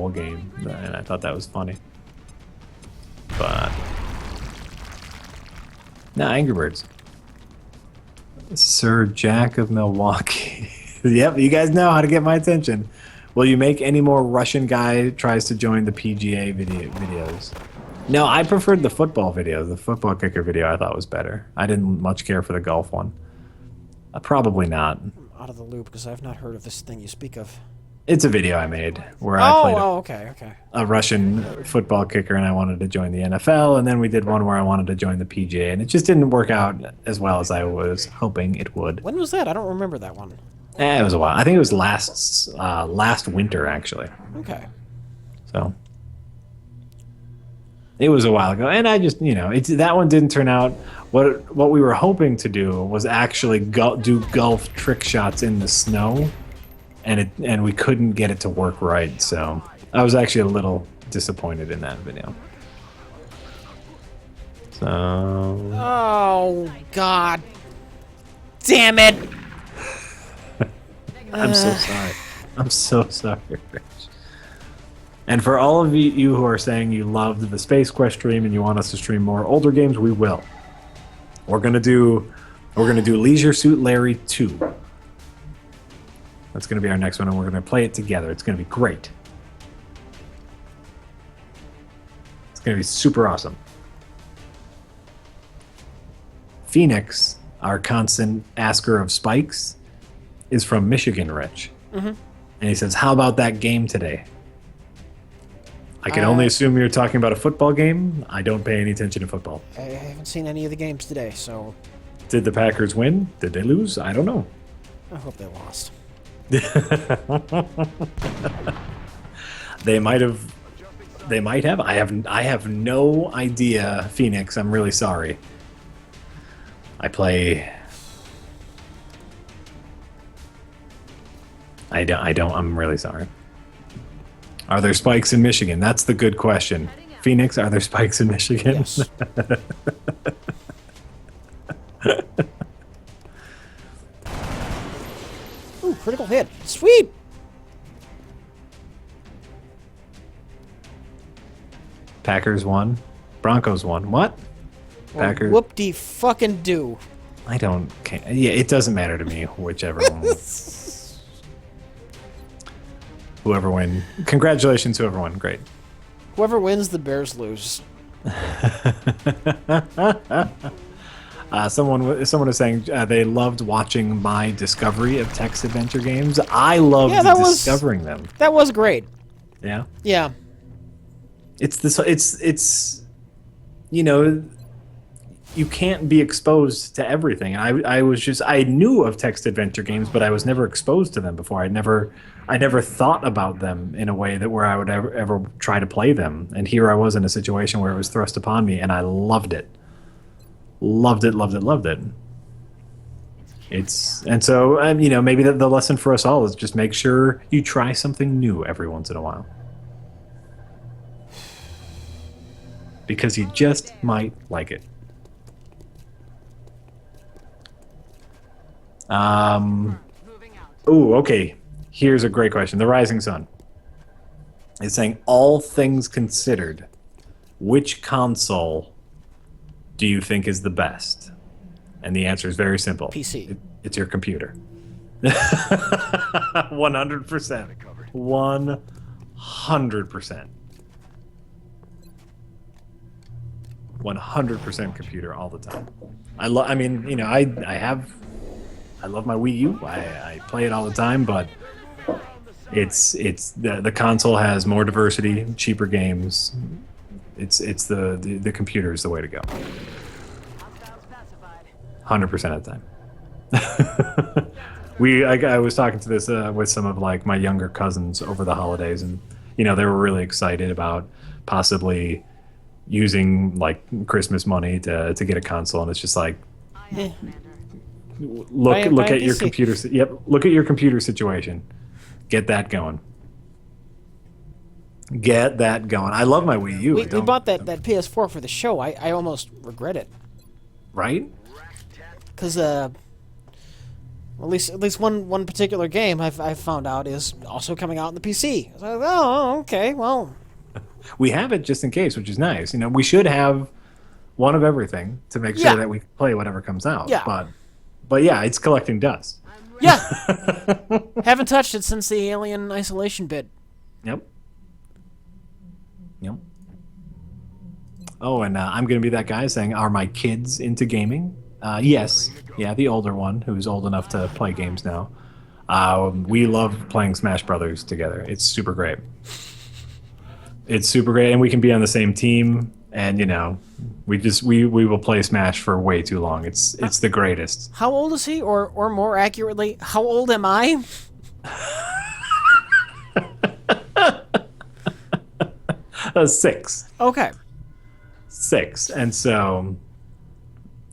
football game, and I thought that was funny. But no, Angry Birds. Sir Jack of Milwaukee. Yep, you guys know how to get my attention. Will you make any more Russian guy tries to join the PGA videos? No, I preferred the football video. The football kicker video I thought was better. I didn't much care for the golf one. Probably not. I'm out of the loop because I've not heard of this thing you speak of. It's a video I made where I played okay. a Russian football kicker and I wanted to join the NFL, and then we did one where I wanted to join the PGA, and it just didn't work out as well as I was hoping it would. When was that? I don't remember that one. It was a while. I think it was last winter, actually. Okay. So it was a while ago, and I just, that one didn't turn out. What we were hoping to do was actually do golf trick shots in the snow. And we couldn't get it to work right, so I was actually a little disappointed in that video. So... Oh, God. Damn it! I'm so sorry. I'm so sorry, Rich. And for all of you who are saying you loved the Space Quest stream and you want us to stream more older games, we will. We're gonna do Leisure Suit Larry 2. That's going to be our next one, and we're going to play it together. It's going to be great. It's going to be super awesome. Phoenix, our constant asker of spikes, is from Michigan, Rich. Mm-hmm. And he says, how about that game today? I can only assume you're talking about a football game. I don't pay any attention to football. I haven't seen any of the games today, so... Did the Packers win? Did they lose? I don't know. I hope they lost. They might have. I have no idea, Phoenix. I'm really sorry. I play. I don't. I'm really sorry. Are there spikes in Michigan? That's the good question. Phoenix, are there spikes in Michigan? Yes. Ooh, critical hit. Sweet! Packers won. Broncos won. What? Well, Packers. whoop-de-fucking-do. I don't care. Yeah, it doesn't matter to me whichever one. Whoever win. Congratulations, whoever won. Great. Whoever wins, the Bears lose. Someone was saying they loved watching my discovery of text adventure games. I loved discovering them. That was great. Yeah. Yeah. It's you can't be exposed to everything. I knew of text adventure games, but I was never exposed to them before. I never thought about them in a way that where I would ever try to play them. And here I was in a situation where it was thrust upon me, and I loved it. Loved it. So maybe the lesson for us all is just make sure you try something new every once in a while, because you just might like it. Okay. Here's a great question. The Rising Sun is saying, all things considered, which console do you think is the best? And the answer is very simple. PC. It's your computer. 100%. 100%. 100% computer all the time. I love my Wii U. I play it all the time, but it's the console has more diversity, cheaper games. It's the computer is the way to go. 100% of the time. I was talking to this with some of my younger cousins over the holidays, and they were really excited about possibly using Christmas money to get a console, and it's just like, look at your computer. Yep, look at your computer situation. Get that going. I love my Wii U. We bought that PS4 for the show. I almost regret it. Right? Because At least one particular game I've found out is also coming out on the PC. So I was like, oh, okay, well, We have it just in case, which is nice. We should have one of everything to make sure Yeah. that we can play whatever comes out. Yeah. But yeah, it's collecting dust. yeah. Haven't touched it since the Alien Isolation bit. Yep. Yep. Oh, and I'm going to be that guy saying, are my kids into gaming? Yes. Yeah, the older one, who's old enough to play games now. We love playing Smash Brothers together. It's super great. It's super great, and we can be on the same team, and, we will play Smash for way too long. It's the greatest. How old is he? Or more accurately, how old am I? 6. Okay. 6. And so,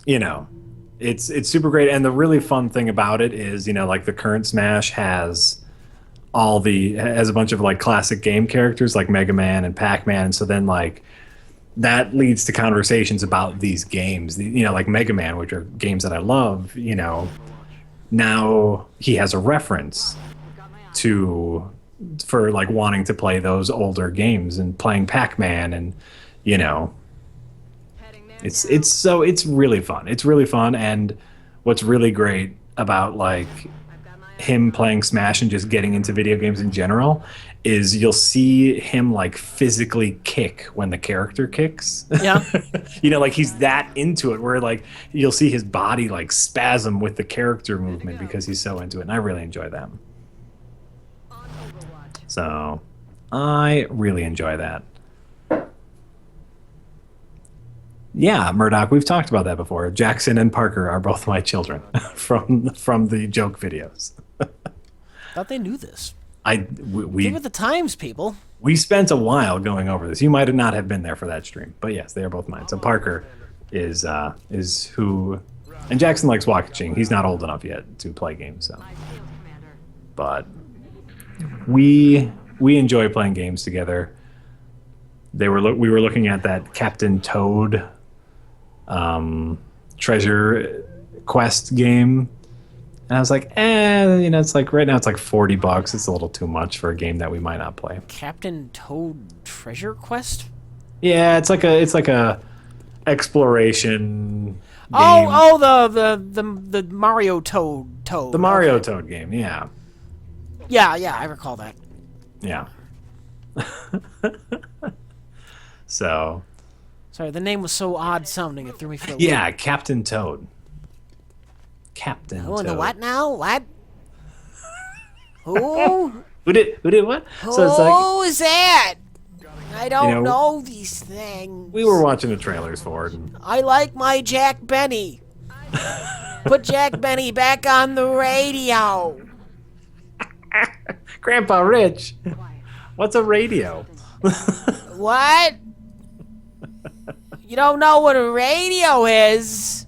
it's super great. And the really fun thing about it is, like the current Smash has has a bunch of like classic game characters like Mega Man and Pac-Man. And so then like that leads to conversations about these games, like Mega Man, which are games that I love, now he has a reference for like wanting to play those older games and playing Pac-Man, and it's really fun. It's really fun. And what's really great about like him playing Smash and just getting into video games in general is you'll see him like physically kick when the character kicks. Yeah. Like he's that into it where like you'll see his body like spasm with the character movement because he's so into it. And I really enjoy that. So I really enjoy that. Yeah, Murdoch, we've talked about that before. Jackson and Parker are both my children from the joke videos. Thought they knew this. We Give it the times, people. we spent a while going over this. You might not have been there for that stream, but yes, they are both mine. So Parker is who, and Jackson likes watching. He's not old enough yet to play games, so. But we enjoy playing games together. We were looking at that Captain Toad treasure quest game, and I was like, it's like right now it's like $40. It's a little too much for a game that we might not play. Captain Toad Treasure Quest? Yeah, it's like a exploration game. The Mario Toad. The Mario Toad game, yeah. Yeah, I recall that. Yeah. So. Sorry, the name was so odd sounding it threw me for a loop. Yeah, Captain Toad. Captain Oh, Toad. the what now? What? Who? Who did what? Who is that? I don't know these things. We were watching the trailers for it. And I like my Jack Benny. Put Jack Benny back on the radio. Grandpa Rich, what's a radio? What? You don't know what a radio is?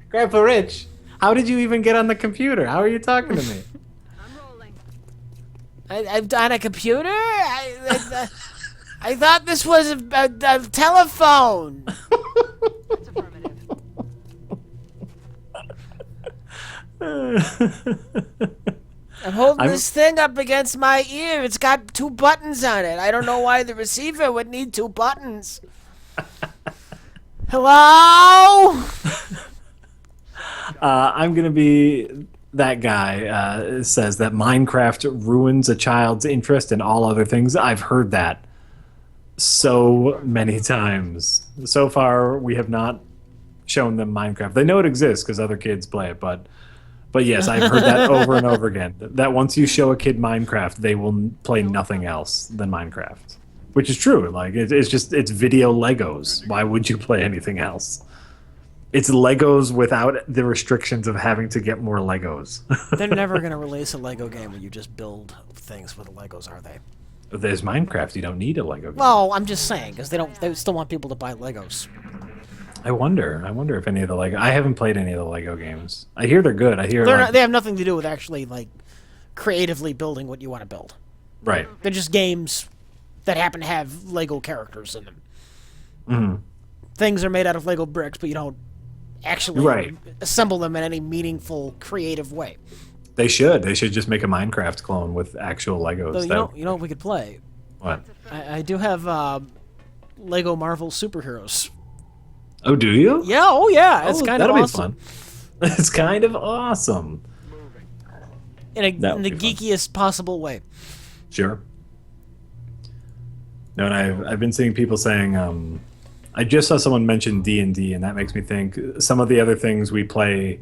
Grandpa Rich, how did you even get on the computer? How are you talking to me? I've done a computer? I thought this was a telephone. I'm holding this thing up against my ear. It's got 2 buttons on it. I don't know why the receiver would need 2 buttons. Hello? I'm going to be that guy says that Minecraft ruins a child's interest in all other things. I've heard that so many times. So far, we have not shown them Minecraft. They know it exists because other kids play it, but yes, I've heard that over and over again. That once you show a kid Minecraft, they will play nothing else than Minecraft, which is true. Like it's video Legos. Why would you play anything else? It's Legos without the restrictions of having to get more Legos. They're never going to release a Lego game where you just build things with Legos, are they? There's Minecraft. You don't need a Lego game. Well, I'm just saying, because they still want people to buy Legos. I wonder if any of the Lego. I haven't played any of the Lego games. I hear they're good. I hear they have nothing to do with actually like creatively building what you want to build. Right. They're just games that happen to have Lego characters in them. Mm-hmm. Things are made out of Lego bricks, but you don't actually Right. assemble them in any meaningful, creative way. They should. They should just make a Minecraft clone with actual Legos. Though That you know what we could play. what? I do have Lego Marvel superheroes. Oh, do you? Yeah, oh yeah, it's kind of that'll awesome. be fun. It's kind of awesome. In That would the be fun. geekiest possible way. Sure. No, and I've been seeing people saying, I just saw someone mention D&D, and that makes me think some of the other things we play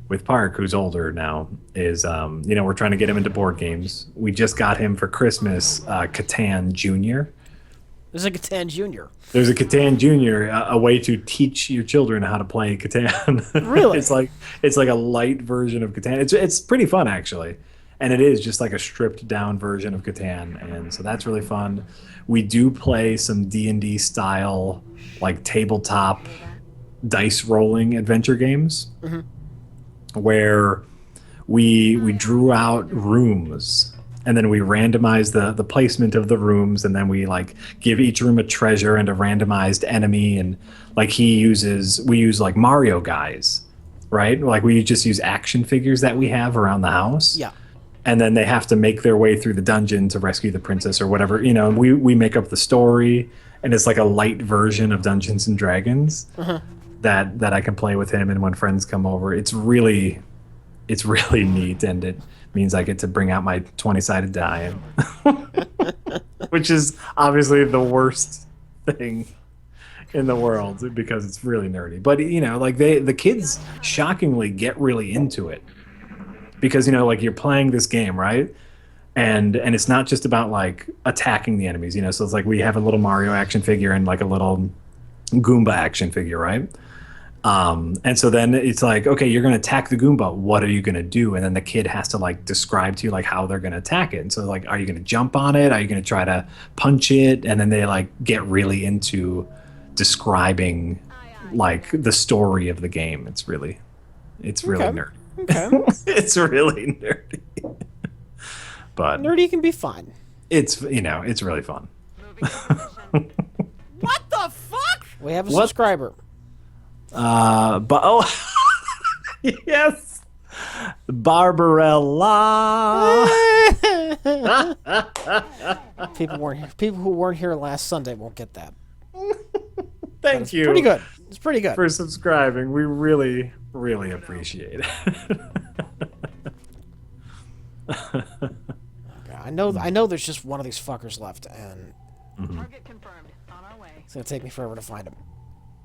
with Park, who's older now, is, we're trying to get him into board games. We just got him for Christmas Catan Junior. There's a Catan Junior. There's a Catan Junior, a way to teach your children how to play Catan. Really? it's like a light version of Catan. It's pretty fun actually, and it is just like a stripped down version of Catan, and so that's really fun. We do play some D&D style like tabletop dice rolling adventure games, where we drew out rooms. And then we randomize the placement of the rooms, and then we like give each room a treasure and a randomized enemy. And like we use like Mario guys, right? Like we just use action figures that we have around the house. Yeah. And then they have to make their way through the dungeon to rescue the princess or whatever. We make up the story, and it's like a light version of Dungeons and Dragons that I can play with him. And when friends come over, it's really neat, and it means I get to bring out my 20-sided die, which is obviously the worst thing in the world because it's really nerdy. But like the kids shockingly get really into it because like you're playing this game, right? And it's not just about like attacking the enemies, so it's like we have a little Mario action figure and like a little Goomba action figure, right? And so then it's like, okay, you're going to attack the Goomba. What are you going to do? And then the kid has to like describe to you like how they're going to attack it. And so like, are you going to jump on it? Are you going to try to punch it? And then they like get really into describing like the story of the game. It's really nerdy. Okay. It's really nerdy. But nerdy can be fun. It's it's really fun. What the fuck? We have a subscriber. But yes, Barbarella. People who weren't here last Sunday won't get that. Thank you. Pretty good. It's pretty good for subscribing. We really, really appreciate it. I know. There's just one of these fuckers left, and Target confirmed. On our way. it's gonna take me forever to find him.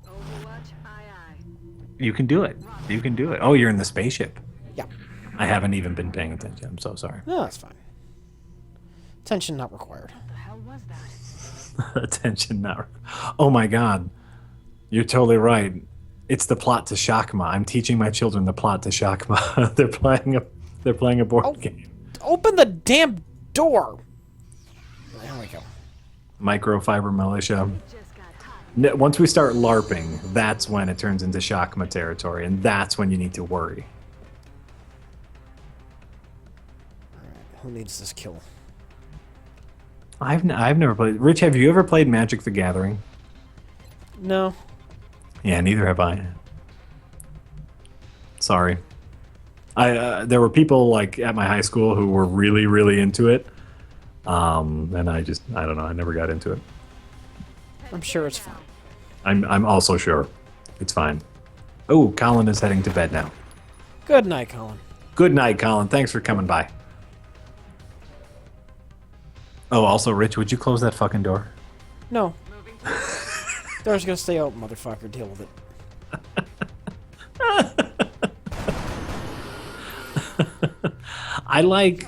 Overwatch, aye. You can do it. You can do it. Oh, you're in the spaceship. Yeah. I haven't even been paying attention. I'm so sorry. No, that's fine. Attention not required. What the hell was that? Attention now. Oh my God. You're totally right. It's the plot to Shakma. I'm teaching my children the plot to Shakma. They're playing a board game. Open the damn door. There we go. Microfiber militia. Once we start LARPing, that's when it turns into Shakma territory, and that's when you need to worry. Who needs this kill? I've never played. Rich, have you ever played Magic the Gathering? No. Yeah, neither have I. Sorry. There were people like at my high school who were really, really into it, and I don't know. I never got into it. I'm sure it's fine. I'm also sure it's fine. Oh, Colin is heading to bed now. Good night, Colin. Good night, Colin. Thanks for coming by. Oh, also, Rich, would you close that fucking door? No. Door's gonna stay open, motherfucker. Deal with it. I like.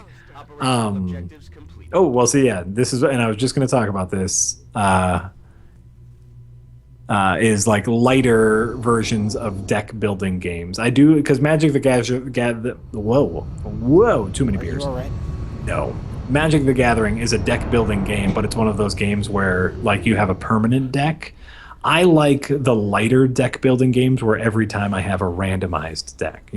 Oh well, see, yeah, this is, and I was just going to talk about this. Is like lighter versions of deck building games. I do because Magic the Gathering. Whoa! Too many beers. You all right? No. Magic the Gathering is a deck building game, but it's one of those games where like you have a permanent deck. I like the lighter deck building games where every time I have a randomized deck,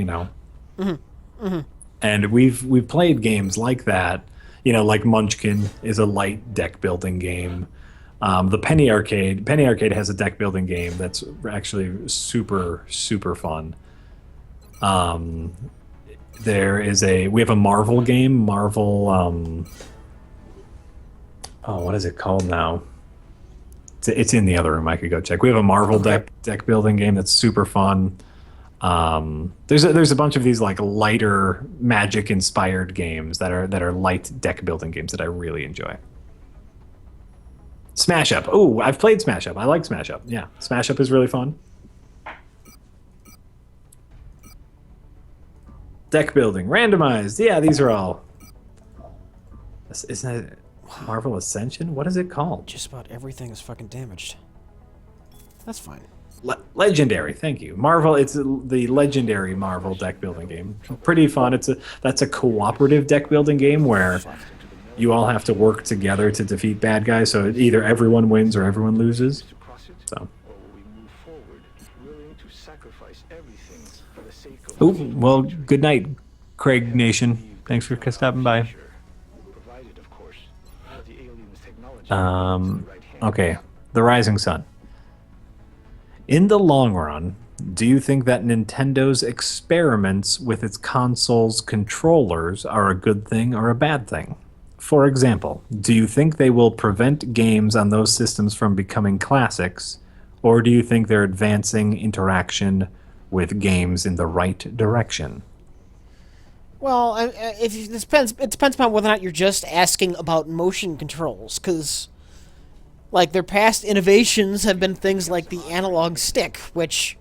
And we've played games like that, like Munchkin is a light deck building game. The Penny Arcade. Penny Arcade has a deck building game that's actually super super fun. Um, we have a Marvel game. Marvel. Oh, what is it called now? It's in the other room. I could go check. We have a Marvel deck building game that's super fun. There's a bunch of these like lighter Magic inspired games that are light deck building games that I really enjoy. Smash Up. Oh, I've played Smash Up. I like Smash Up. Yeah, Smash Up is really fun. Deck building, randomized. Yeah, these are all. Isn't it Marvel Ascension? What is it called? Just about everything is fucking damaged. That's fine. Legendary. Thank you. Marvel. It's the legendary Marvel deck building game. Pretty fun. That's a cooperative deck building game where you all have to work together to defeat bad guys. So either everyone wins or everyone loses. So. Oh, well, good night, Craig Nation. Thanks for stopping by. Okay, The Rising Sun. In the long run, do you think that Nintendo's experiments with its console's controllers are a good thing or a bad thing? For example, do you think they will prevent games on those systems from becoming classics, or do you think they're advancing interaction with games in the right direction? Well, it depends upon whether or not you're just asking about motion controls, because like their past innovations have been things like the analog stick, which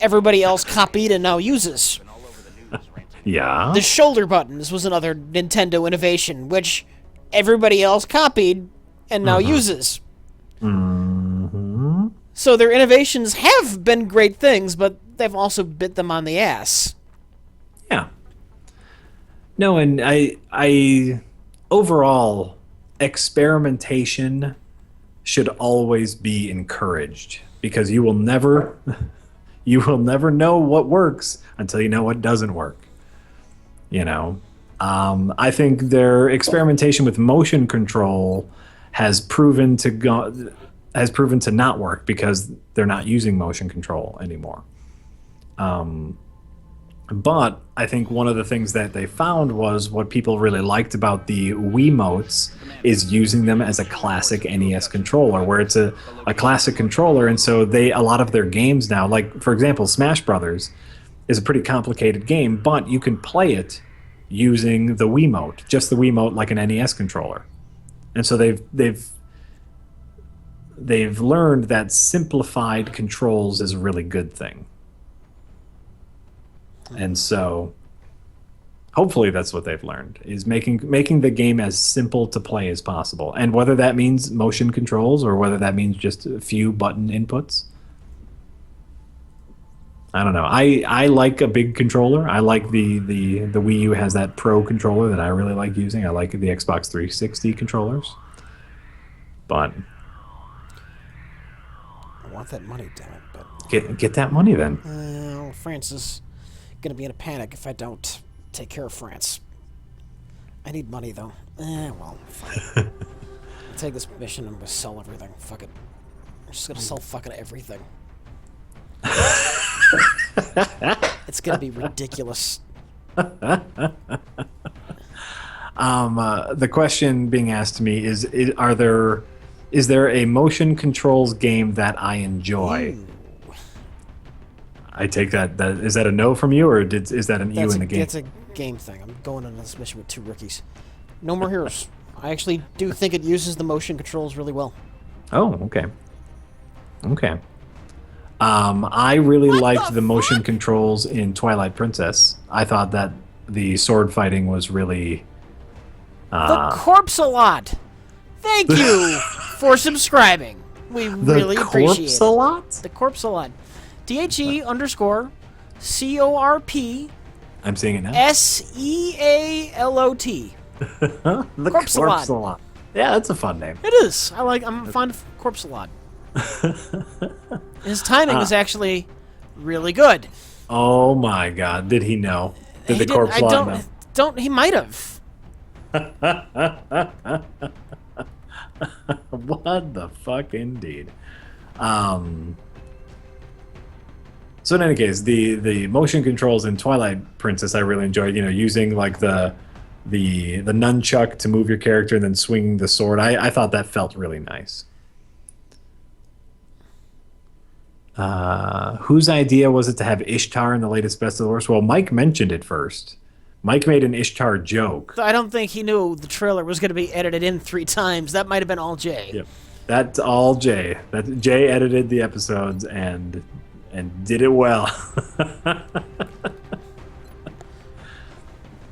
everybody else copied and now uses. Yeah. The shoulder buttons was another Nintendo innovation, which everybody else copied and now uses. Mm-hmm. So their innovations have been great things, but they've also bit them on the ass. Yeah. No, and I overall, experimentation should always be encouraged, because you will never know what works until you know what doesn't work. You know, I think their experimentation with motion control has proven to not work because they're not using motion control anymore. But I think one of the things that they found was what people really liked about the Wiimotes is using them as a classic NES controller, where it's a classic controller, and so a lot of their games now, like for example, Smash Brothers is a pretty complicated game, but you can play it using the Wiimote, just the Wiimote like an NES controller. And so they've learned that simplified controls is a really good thing. And so hopefully that's what they've learned, is making the game as simple to play as possible. And whether that means motion controls or whether that means just a few button inputs, I don't know. I like a big controller. I like the Wii U has that Pro controller that I really like using. I like the Xbox 360 controllers. But I want that money, damn it. But get that money then. France is gonna be in a panic if I don't take care of France. I need money though. Well, fuck it. I'll take this mission and I'm gonna sell everything. Fuck it. I'm just gonna sell fucking everything. It's gonna be ridiculous. The question being asked to me is there a motion controls game that I enjoy? Ooh. I take that is that a no from you, or is that an you in the game? It's a game thing. I'm going on this mission with 2 rookies. No More Heroes. I actually do think it uses the motion controls really well. Oh, okay. Okay. I really liked the motion controls in Twilight Princess. I thought that the sword fighting was really... The Corpse-a-Lot! Thank you for subscribing. We really appreciate it. The Corpse-a-Lot. THE_CORP. I'm seeing it now. SEALOT. The Corpse-a-Lot. Yeah, that's a fun name. It is. I'm fond of Corpse-a-Lot. His timing was actually really good. Oh my god, did he know? Did the Corpse-a-Lot know? He might have. What the fuck, indeed. So in any case, the motion controls in Twilight Princess I really enjoyed. Using like the nunchuck to move your character and then swinging the sword. I thought that felt really nice. Whose idea was it to have Ishtar in the latest Best of the Worst? Well, Mike mentioned it first. Mike made an Ishtar joke. I don't think he knew the trailer was going to be edited in 3 times. That might have been all Jay. Yep. That's all Jay. Jay edited the episodes and did it well.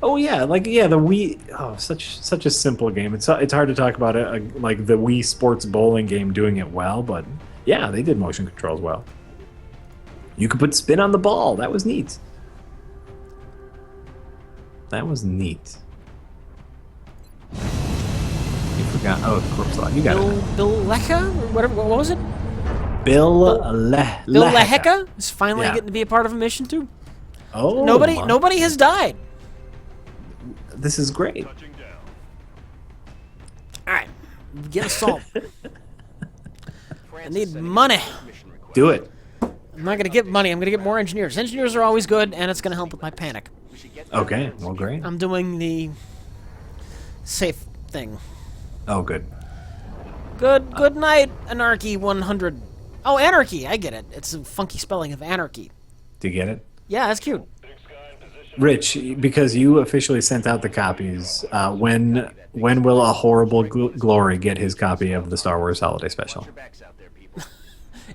Oh yeah, the Wii. Oh, such a simple game. It's hard to talk about it like the Wii Sports bowling game doing it well, but yeah, they did motion controls well. You could put spin on the ball. That was neat. That was neat. You forgot. Oh, corpse law. You got it. Bill Lecha? Or whatever. What was it? Bill Lehecka is finally Yeah. getting to be a part of a mission too. Oh, Nobody has died. This is great. All right, get assault. I need money. Do it. I'm not gonna get money. I'm gonna get more engineers. Engineers are always good, and it's gonna help with my panic. Okay. Well, great. I'm doing the safe thing. Oh, good. Good night, Anarchy 100. Oh, Anarchy. I get it. It's a funky spelling of anarchy. Do you get it? Yeah, that's cute. Rich, because you officially sent out the copies, when will a horrible glory get his copy of the Star Wars Holiday Special?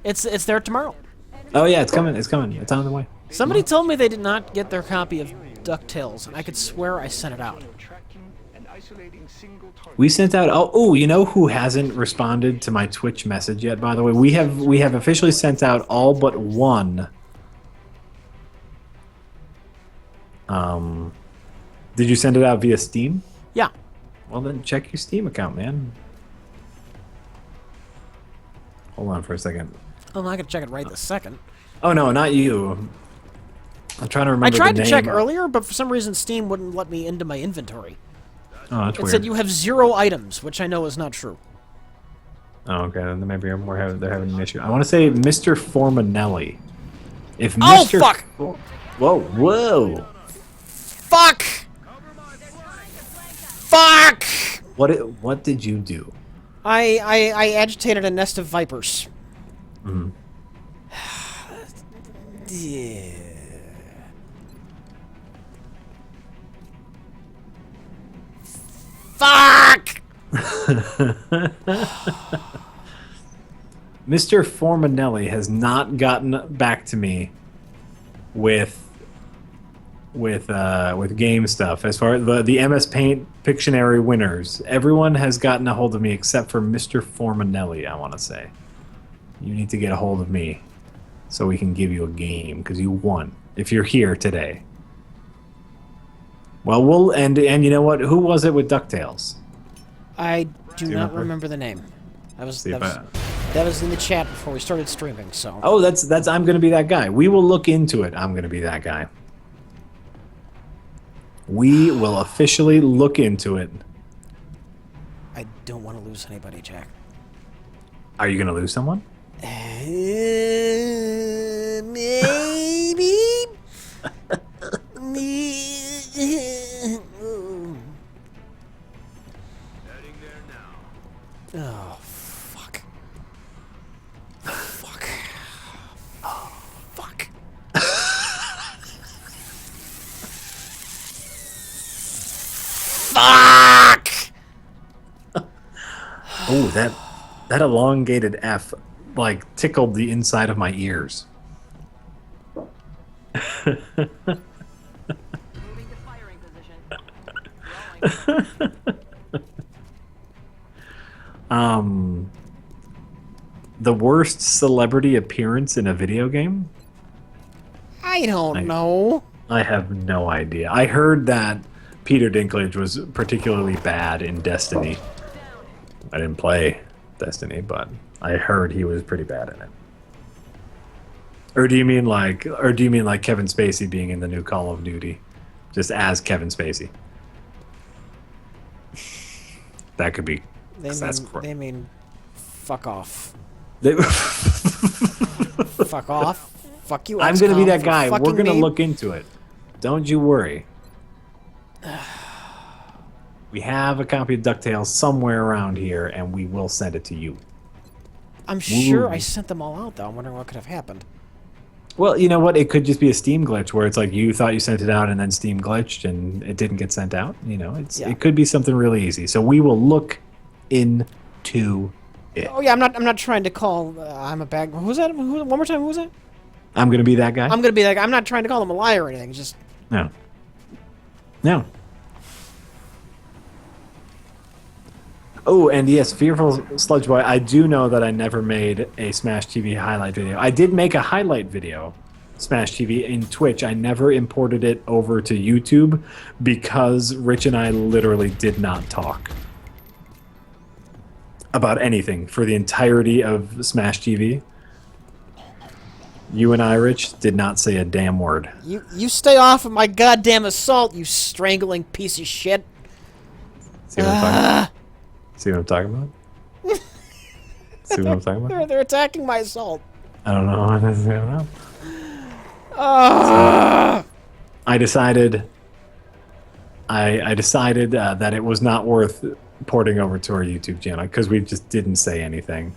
It's there tomorrow. Oh yeah, it's coming. It's coming. It's on the way. Somebody told me they did not get their copy of DuckTales, and I could swear I sent it out. We sent out. Oh, you know who hasn't responded to my Twitch message yet? By the way, we have officially sent out all but one. Did you send it out via Steam? Yeah. Well, then check your Steam account, man. Hold on for a second. I'm not gonna check it right this second. Oh no, not you. I'm trying to remember. I tried the to name. check earlier, but for some reason Steam wouldn't let me into my inventory. Oh, that's It weird. said you have 0 items, which I know is not true. Oh, okay. Then maybe they're having an issue. I want to say Mr. Formanelli. If Oh, Mr. fuck! Whoa! Fuck! Fuck! What did you do? I agitated a nest of vipers. Mhm. Yeah. Fuck! Mr. Formanelli has not gotten back to me with game stuff. As far as the MS Paint Pictionary winners, everyone has gotten a hold of me except for Mr. Formanelli. I want to say, you need to get a hold of me so we can give you a game because you won if you're here today. Well, and you know what? Who was it with DuckTales? I do you not remember? remember the name. That was See if that was in the chat before we started streaming. So. Oh, that's I'm gonna be that guy. We will look into it. I'm gonna be that guy. We will officially look into it. I don't want to lose anybody, Jack. Are you gonna lose someone? Maybe. Oh, fuck. Fuck. Oh, fuck. Fuck! Oh, that elongated F like tickled the inside of my ears. Moving to firing position. Rolling. The worst celebrity appearance in a video game? I don't know. I have no idea. I heard that Peter Dinklage was particularly bad in Destiny. I didn't play Destiny, but I heard he was pretty bad in it. Or do you mean like Kevin Spacey being in the new Call of Duty, just as Kevin Spacey? That could be. They That's mean, cor- they mean Fuck off. They- Fuck off. Fuck you. I'm gonna be XCOM, that for guy. We're fucking gonna me. look into it. Don't you worry. We have a copy of DuckTales somewhere around here, and we will send it to you. I'm sure Ooh. I sent them all out, though. I'm wondering what could have happened. Well, you know what? It could just be a Steam glitch where it's like you thought you sent it out and then Steam glitched and it didn't get sent out. You know, Yeah. it could be something really easy. So we will look into it. Oh yeah, I'm not trying to call. I'm a bad. Who's that? One more time. Who was that? I'm gonna be that guy. I'm gonna be like. I'm not trying to call him a liar or anything. Just No. No. Oh, and yes, Fearful Sludge Boy, I do know that I never made a Smash TV highlight video. I did make a highlight video, Smash TV, in Twitch. I never imported it over to YouTube because Rich and I literally did not talk about anything for the entirety of Smash TV. You and I, Rich, did not say a damn word. you stay off of my goddamn assault, you strangling piece of shit. See what I'm talking about? See what I'm talking about? See what I'm talking about? They're attacking my assault. I don't know. I don't know. Ah! I decided that it was not worth porting over to our YouTube channel because we just didn't say anything.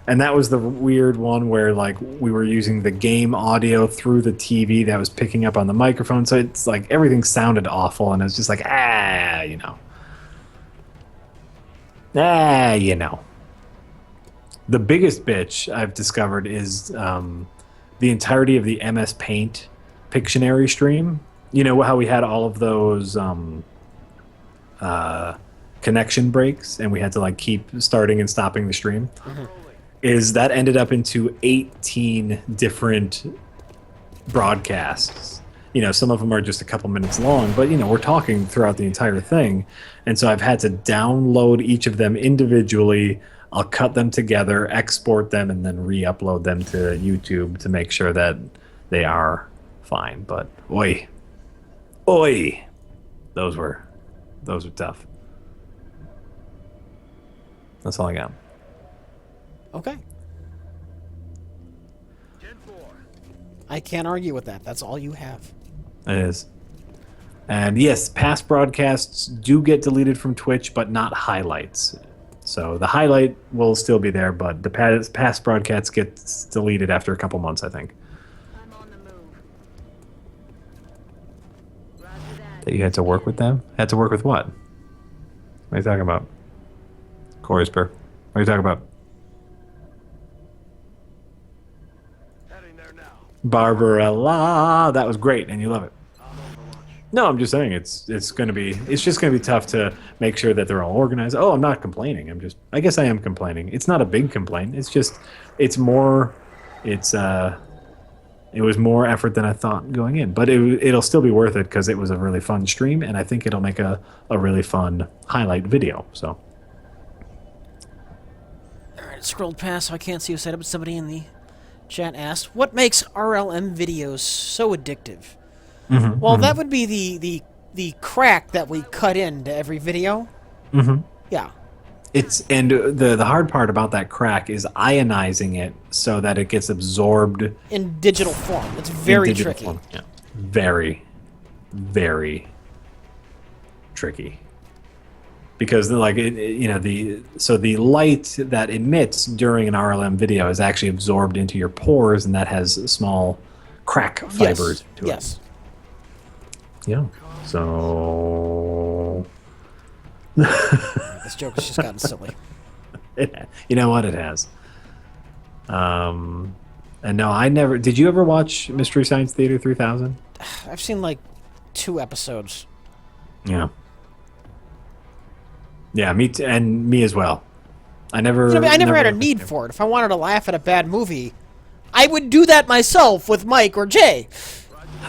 And that was the weird one where like we were using the game audio through the TV that was picking up on the microphone. So it's like everything sounded awful and it was just like, you know. You know. The biggest bitch I've discovered is the entirety of the MS Paint Pictionary stream. You know how we had all of those connection breaks and we had to like keep starting and stopping the stream? Mm-hmm. Is that ended up into 18 different broadcasts. You know, some of them are just a couple minutes long, but, you know, we're talking throughout the entire thing. And so I've had to download each of them individually. I'll cut them together, export them, and then re-upload them to YouTube to make sure that they are fine. But, oi. Those were tough. That's all I got. Okay. I can't argue with that. That's all you have. It is. And yes, past broadcasts do get deleted from Twitch, but not highlights. So the highlight will still be there, but the past broadcasts get deleted after a couple months, I think. I'm on the move. Roger that. That you had to work with them? Had to work with what? What are you talking about? Corysper. What are you talking about? Barbarella. That was great, and you love it. No, I'm just saying it's just gonna be tough to make sure that they're all organized. Oh, I'm not complaining. I guess I am complaining. It's not a big complaint. It was more effort than I thought going in, but it'll still be worth it because it was a really fun stream, and I think it'll make a really fun highlight video. So. All right, scrolled past so I can't see who said it, but somebody in the chat asked, "What makes RLM videos so addictive?" Mm-hmm, Well, that would be the crack that we cut into every video. Mm-hmm. Yeah. And the hard part about that crack is ionizing it so that it gets absorbed In digital form. It's very in digital tricky. form. Yeah. Very, very tricky. Because like the light that emits during an RLM video is actually absorbed into your pores, and that has small crack fibers to it. Yes. Yeah. So This joke has just gotten silly. you know what, it has. And no, I never. Did you ever watch Mystery Science Theater 3000? I've seen like 2 episodes. Yeah. Yeah, me as well. I never. You know, I never had a need for it. If I wanted to laugh at a bad movie, I would do that myself with Mike or Jay.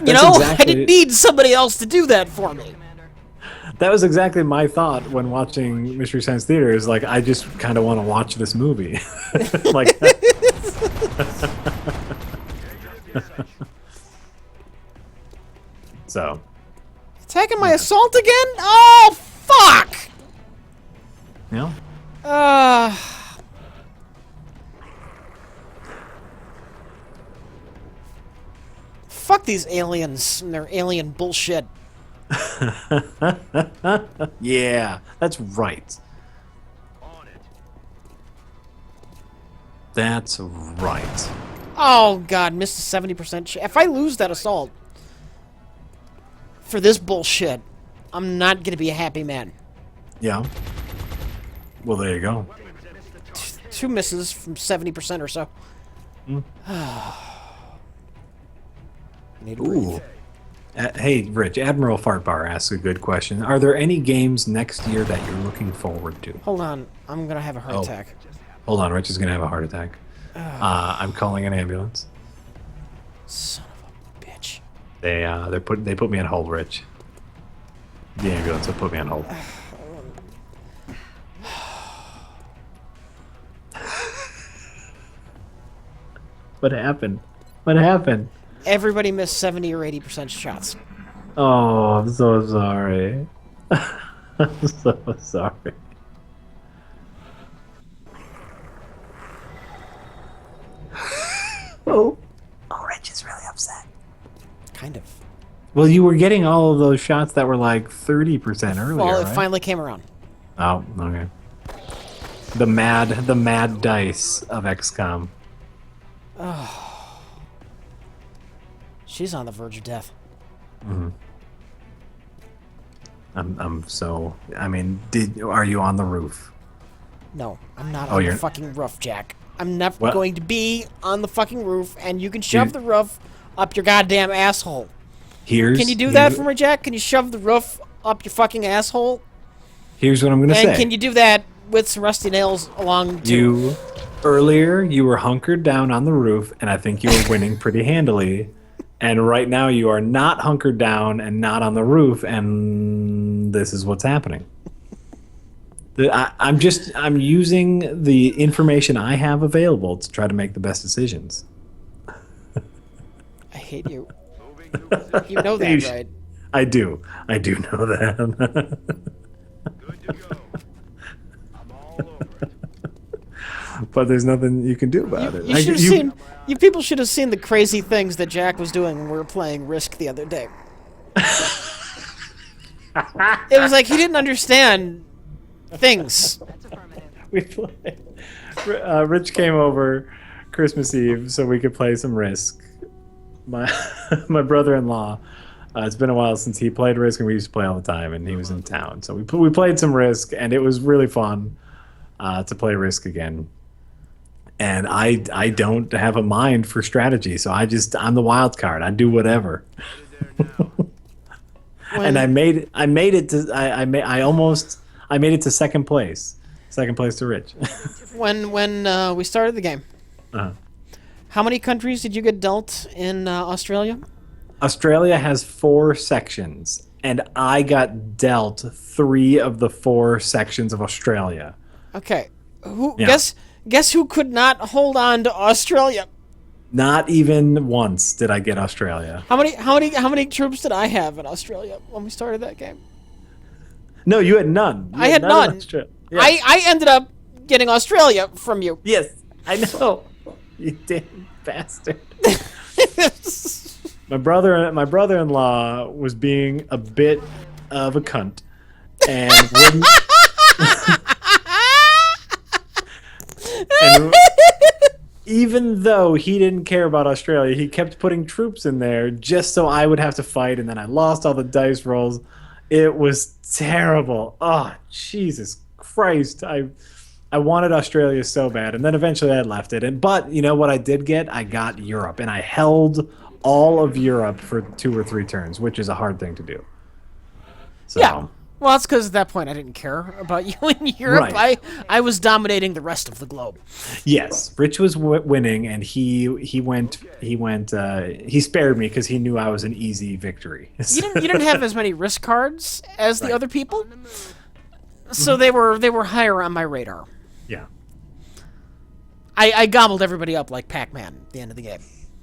You know, I didn't need somebody else to do that for me. Commander. That was exactly my thought when watching Mystery Science Theater. Is like I just kind of want to watch this movie, like. So. Attacking my assault again? Oh, fuck! Yeah. these aliens and their alien bullshit. Yeah, that's right. That's right. Oh god, missed a 70% If I lose that assault for this bullshit, I'm not gonna be a happy man. Yeah. Well, there you go. 2 misses from 70% or so. Need to breathe. Ooh. Hey, Rich, Admiral Fartbar asks a good question. Are there any games next year that you're looking forward to? Hold on, I'm gonna have a heart attack. Hold on, Rich is going to have a heart attack. I'm calling an ambulance. Son of a bitch. They put me on hold, Rich. The ambulance will put me on hold. What happened? What happened? Everybody missed 70 or 80% shots. Oh, I'm so sorry. I'm so sorry. Oh, Rich is really upset. Kind of. Well, you were getting all of those shots that were like 30% earlier, Well, it right? finally came around. Oh, okay. The mad dice of XCOM. She's on the verge of death. I'm so. I mean, are you on the roof? No, I'm not Oh, on the you're- fucking roof, Jack. I'm never What? going to be on the fucking roof, and you can shove the roof up your goddamn asshole. Here's. Can you do that for me, Jack? Can you shove the roof up your fucking asshole? Here's what I'm gonna And say. can you do that with some rusty nails along too? Earlier you were hunkered down on the roof, and I think you were winning pretty handily. And right now you are not hunkered down and not on the roof, and this is what's happening. I'm using the information I have available to try to make the best decisions. I hate you. You know that, You sh- right? I do know that. But there's nothing you can do about it. You should have seen. You people should have seen the crazy things that Jack was doing when we were playing Risk the other day. It was like he didn't understand things. We played. Rich came over Christmas Eve so we could play some Risk. My brother-in-law. It's been a while since he played Risk, and we used to play all the time. And he was in town, so we played some Risk, and it was really fun to play Risk again. And I don't have a mind for strategy, so I'm the wild card. I do whatever. And I made it to second place to Rich. When we started the game, how many countries did you get dealt in Australia? Australia has 4 sections, and I got dealt 3 of the 4 sections of Australia. Okay, Yeah. guess who could not hold on to Australia? Not even once did I get Australia. How many troops did I have in Australia when we started that game? No, you had none. I had none. in Australia. Yeah. I ended up getting Australia from you. Yes, I know. You damn bastard. My brother-in-law was being a bit of a cunt, and wouldn't. And even though he didn't care about Australia, he kept putting troops in there just so I would have to fight, and then I lost all the dice rolls. It was terrible. Oh, Jesus Christ. I wanted Australia so bad, and then eventually I left it. But you know what I did get? I got Europe, and I held all of Europe for 2 or 3 turns, which is a hard thing to do. So, Yeah. Well, that's because at that point I didn't care about you in Europe. Right. I was dominating the rest of the globe. yes, Rich was winning, and he spared me because he knew I was an easy victory. You didn't have as many risk cards as the Right. other people, so they were higher on my radar. Yeah. I gobbled everybody up like Pac-Man at the end of the game.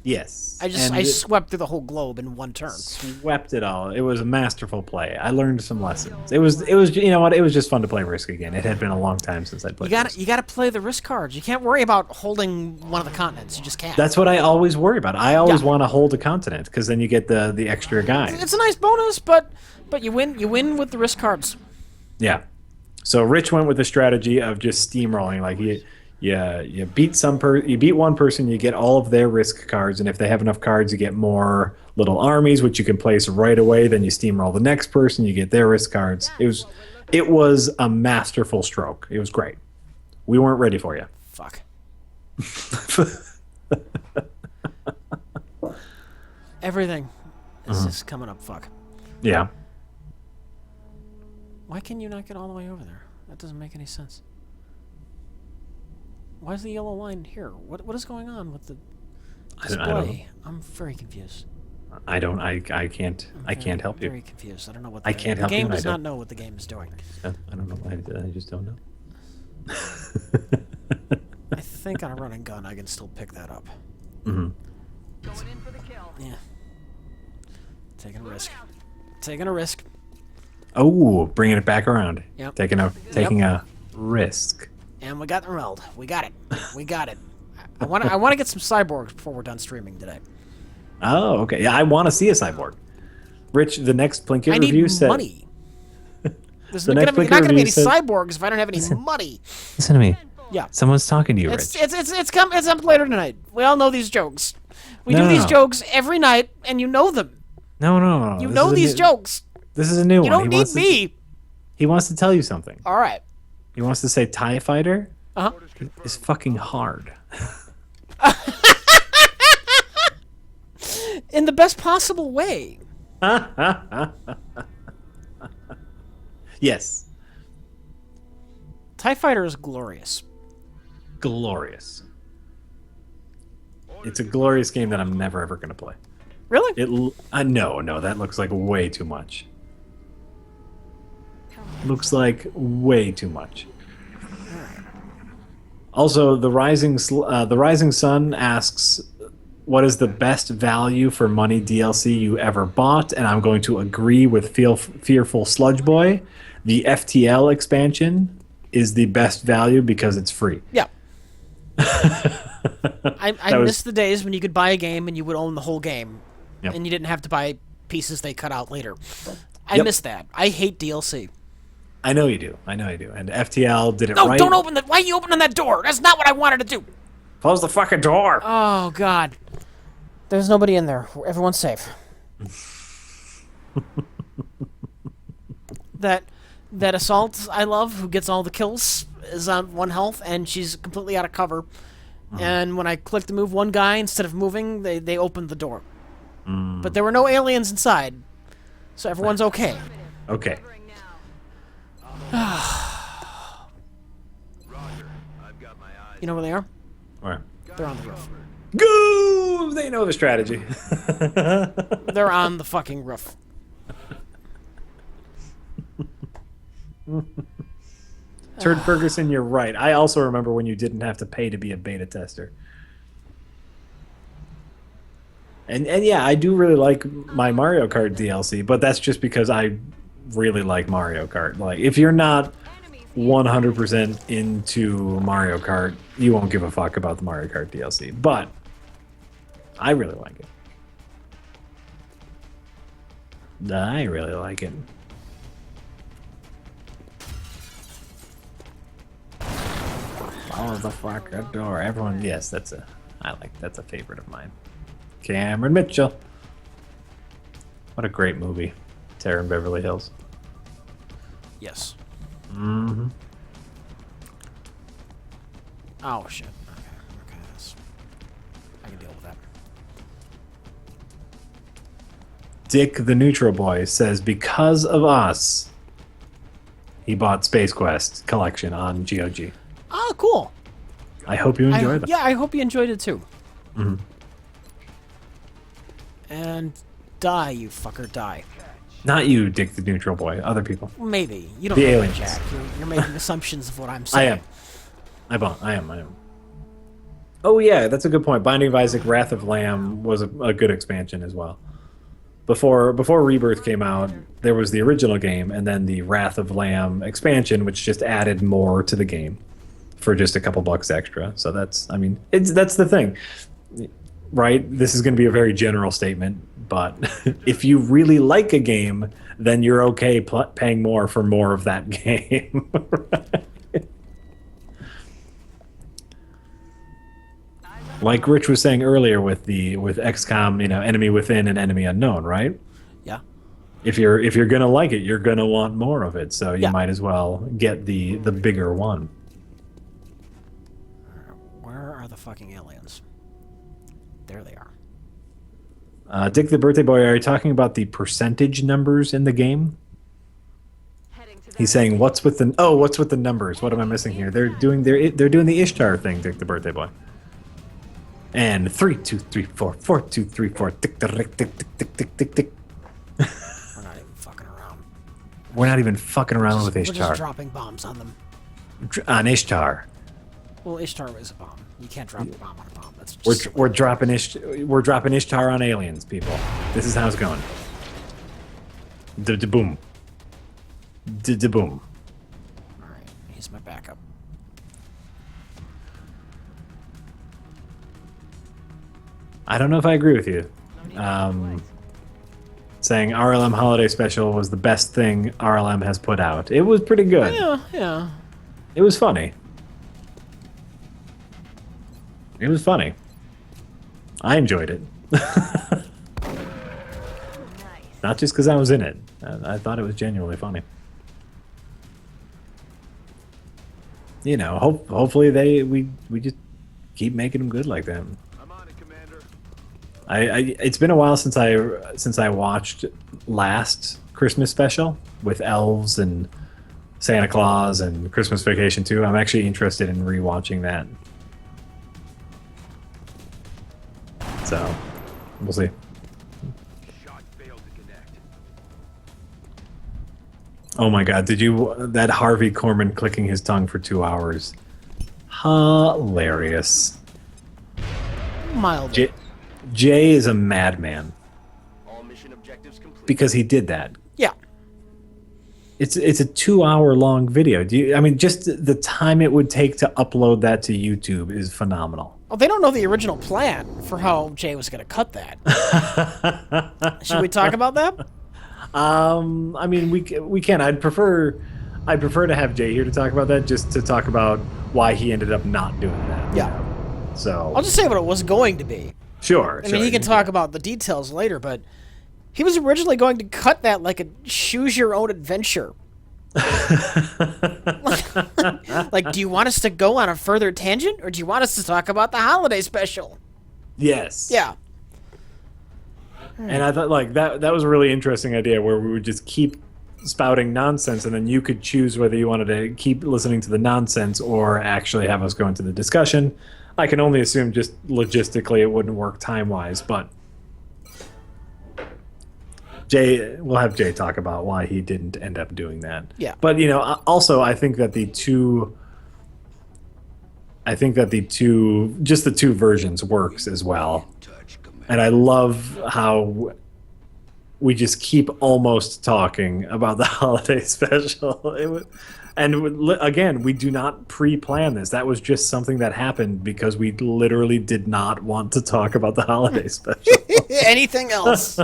Yes. I swept through the whole globe in one turn. Swept it all. It was a masterful play. I learned some lessons. It was you know what? It was just fun to play Risk again. It had been a long time since I'd played Risk. You gotta play the risk cards. You can't worry about holding one of the continents. You just can't. That's what I always worry about. I always want to hold a continent because then you get the extra guy. It's a nice bonus, but you win with the risk cards. Yeah. So Rich went with the strategy of just steamrolling. Like you beat one person, you get all of their risk cards, and if they have enough cards, you get more little armies, which you can place right away. Then you steamroll the next person, you get their risk cards. It was a masterful stroke. It was great. We weren't ready for you. Fuck. Everything is just coming up. Fuck. Yeah. Why can you not get all the way over there? That doesn't make any sense. Why is the yellow line here? What is going on with the display? I don't know. I'm very confused. I can't help you. Very confused. I don't know what I can't help the you, game and I does don't. not know what the game is doing. I don't know. I just don't know. I think on a run and gun I can still pick that up. Mm-hmm. Going in for the kill. Yeah. Taking a risk. Taking a risk. Oh, bringing it back around. Yep. Taking a risk. And we got the Reld. We got it. We got it. I want to get some cyborgs before we're done streaming today. Oh, okay. Yeah, I want to see a cyborg. Rich, the next Plinkett I review need said... money. There's The not next going Plinkett to be any review said- cyborgs if I don't have any money. Listen to me. Yeah. Someone's talking to you, It's Rich. it's up later tonight. We all know these jokes. We do these No. jokes every night, and you know them. No. You This know is a these new- jokes. This is a new You one. don't need me. He wants to tell you something. All right. He wants to say TIE Fighter Uh-huh. is fucking hard. In the best possible way. Yes. TIE Fighter is glorious. Glorious. It's a glorious game that I'm never ever going to play. Really? No, that looks like way too much. Looks like way too much. Also, the Rising Sun asks, "What is the best value for money DLC you ever bought?" And I'm going to agree with Fearful Sludge Boy. The FTL expansion is the best value because it's free. Yeah. I miss the days when you could buy a game and you would own the whole game, Yep. and you didn't have to buy pieces they cut out later. I Yep. miss that. I hate DLC. I know you do. And FTL did it No, right. don't open that. Why are you opening that door? That's not what I wanted to do. Close the fucking door. Oh, God. There's nobody in there. Everyone's safe. that assault I love, who gets all the kills, is on 1 health, and she's completely out of cover. And when I click to move one guy, instead of moving, they opened the door. But there were no aliens inside, so everyone's okay. Okay. Covering now. You know where they are? Where? They're on the roof. Go! They know the strategy. They're on the fucking roof. Turd Ferguson, you're right. I also remember when you didn't have to pay to be a beta tester. And yeah, I do really like my Mario Kart DLC, but that's just because I really like Mario Kart. Like, if you're not 100% into Mario Kart, you won't give a fuck about the Mario Kart DLC. But I really like it. I really like it. Follow the fucking door. Everyone, yes, that's a favorite of mine. Cameron Mitchell. What a great movie. Terror in Beverly Hills. Yes. Mm-hmm. Oh, shit. Okay. I can deal with that. Dick the Neutral Boy says, because of us, he bought Space Quest collection on GOG. Oh, cool. I hope you enjoy them. Yeah, I hope you enjoyed it too. Mm-hmm. And die, you fucker, die. Not you, Dick the Neutral Boy. Other people. Maybe. You don't The know that, aliens. Jack. You're making assumptions of what I'm I saying. am. I am. Oh yeah, that's a good point. Binding of Isaac, Wrath of Lamb was a good expansion as well. Before Rebirth came out, there was the original game, and then the Wrath of Lamb expansion, which just added more to the game for just a couple bucks extra. So that's, I mean, that's the thing, right? This is going to be a very general statement, but if you really like a game, then you're okay paying more for more of that game. Like Rich was saying earlier with XCOM, enemy within and enemy unknown, right? Yeah. If you're gonna like it, you're gonna want more of it. So you Yeah. might as well get the bigger one. Where are the fucking aliens? There they are. Dick the Birthday Boy, are you talking about the percentage numbers in the game? Heading to He's that saying what's with the numbers? What am I missing here? They're doing the Ishtar thing, Dick the Birthday Boy. And 3, 2, 3, 4, 4, 2, 3, 4. Tick, tick, tick, tick, tick, tick, tick, tick. We're not even fucking around. We're not even fucking around with We're just Ishtar. dropping bombs on them. On Ishtar. Well, Ishtar is a bomb. You can't drop a bomb on a bomb. That's We're, just we're dropping we're dropping Ishtar on aliens, people. This is how it's going. Da-da-boom. Da-da-boom. all right. He's my backup. I don't know if I agree with you. Saying RLM Holiday Special was the best thing RLM has put out. It was pretty good. Yeah, yeah. It was funny. It was funny. I enjoyed it. nice. Not just because I was in it. I thought it was genuinely funny. Hopefully we just keep making them good like that. I'm on it, Commander. It's been a while since I watched last Christmas special with elves and Santa Claus and Christmas Vacation 2. I'm actually interested in rewatching that. So, we'll see. Shot failed to connect. Oh my god, that Harvey Korman clicking his tongue for 2 hours. Hilarious. Mildly. Jay is a madman All mission objectives complete. because he did that. Yeah. It's a 2 hour long video. Just the time it would take to upload that to YouTube is phenomenal. Well, they don't know the original plan for how Jay was going to cut that. Should we talk about that? We can. I'd prefer to have Jay here to talk about that, just to talk about why he ended up not doing that. Yeah. So I'll just say what it was going to be. sure. I mean, he can talk about the details later, but he was originally going to cut that like a choose your own adventure. Like, do you want us to go on a further tangent, or do you want us to talk about the holiday special? Yes. Yeah. And I thought that was a really interesting idea where we would just keep spouting nonsense, and then you could choose whether you wanted to keep listening to the nonsense or actually have us go into the discussion. I can only assume just logistically it wouldn't work time-wise, but we'll have Jay talk about why he didn't end up doing that. Yeah. But also I think that the two versions works as well. And I love how we just keep almost talking about the holiday special. Again, we do not pre-plan this. That was just something that happened because we literally did not want to talk about the holiday special. Anything else?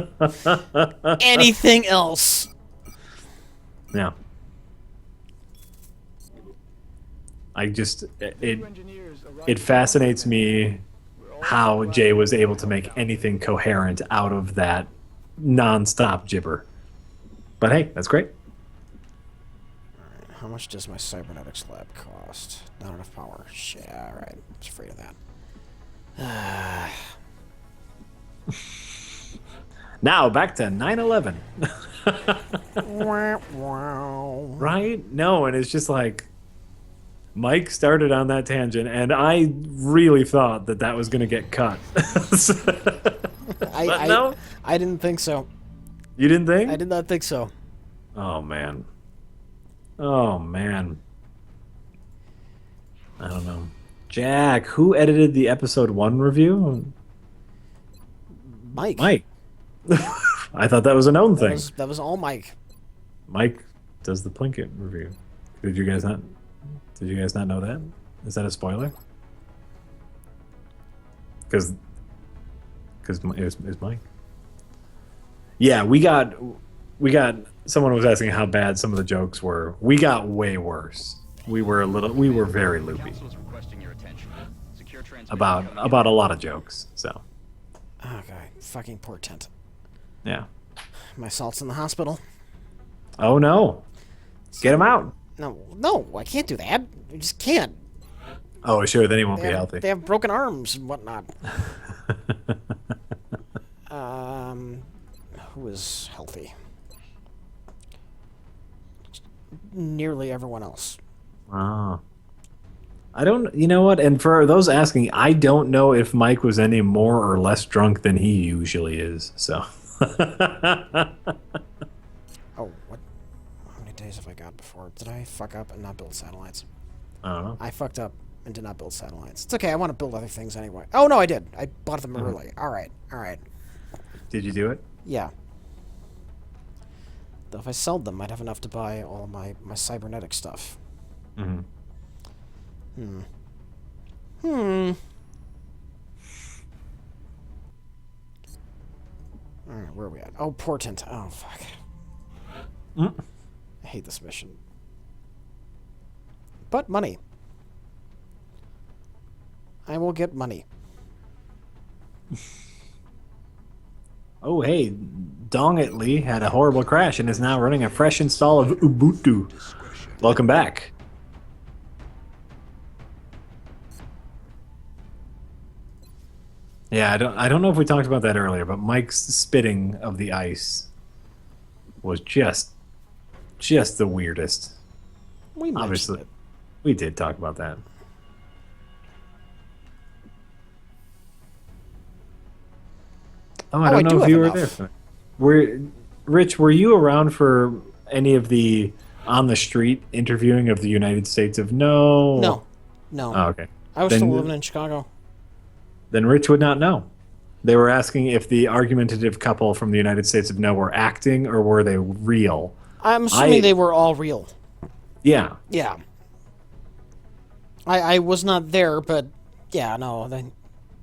Anything else? Yeah. It fascinates me how Jay was able to make anything coherent out of that non-stop gibber. But hey, that's great. How much does my cybernetics lab cost? Not enough power. Shit, alright. I was afraid of that. Now back to 9/11. Wow. Right? No, and it's just like Mike started on that tangent, and I really thought that was going to get cut. No? I didn't think so. You didn't think? I did not think so. Oh man. Oh man. I don't know. Jack, who edited the episode 1 review? Mike. Mike. I thought that was a known thing. That was all Mike. Mike does the Plinkett review. Did you guys not know that? Is that a spoiler? Because it's Mike. Yeah, we got someone was asking how bad some of the jokes were. We got way worse. We were very loopy Council is requesting your attention. Secure transmission about coming in. a lot of jokes. So, Okay, fucking portent. yeah. My salt's in the hospital. Oh no. Get him out. No, I can't do that. I just can't. Oh, sure, then he won't They be have, healthy. they have broken arms and whatnot. Who is healthy? Nearly everyone else. Oh. I don't, you know what? And for those asking, I don't know if Mike was any more or less drunk than he usually is. So. Oh, what? How many days have I got before? Did I fuck up and not build satellites? I don't know. I fucked up and did not build satellites. It's okay. I want to build other things anyway. Oh no, I did. I bought them early. All right. Did you do it? Yeah. Though if I sold them, I'd have enough to buy all my cybernetic stuff. Mm-hmm. Alright, where are we at? Oh, portent. Oh, fuck. I hate this mission. But money. I will get money. Oh, hey, Dong It Lee had a horrible crash and is now running a fresh install of Ubuntu. Welcome back. Yeah, I don't know if we talked about that earlier, but Mike's spitting of the ice was just the weirdest. We mentioned Obviously, it. we did talk about that. Oh, I I don't know do if you have were enough. there. Rich, were you around for any of the on the street interviewing of the United States of No? No. Oh, okay. I was Then- still living in Chicago. Then Rich would not know. They were asking if the argumentative couple from the United States of No were acting or were they real. I'm assuming they were all real. Yeah. Yeah. I was not there, but yeah, no,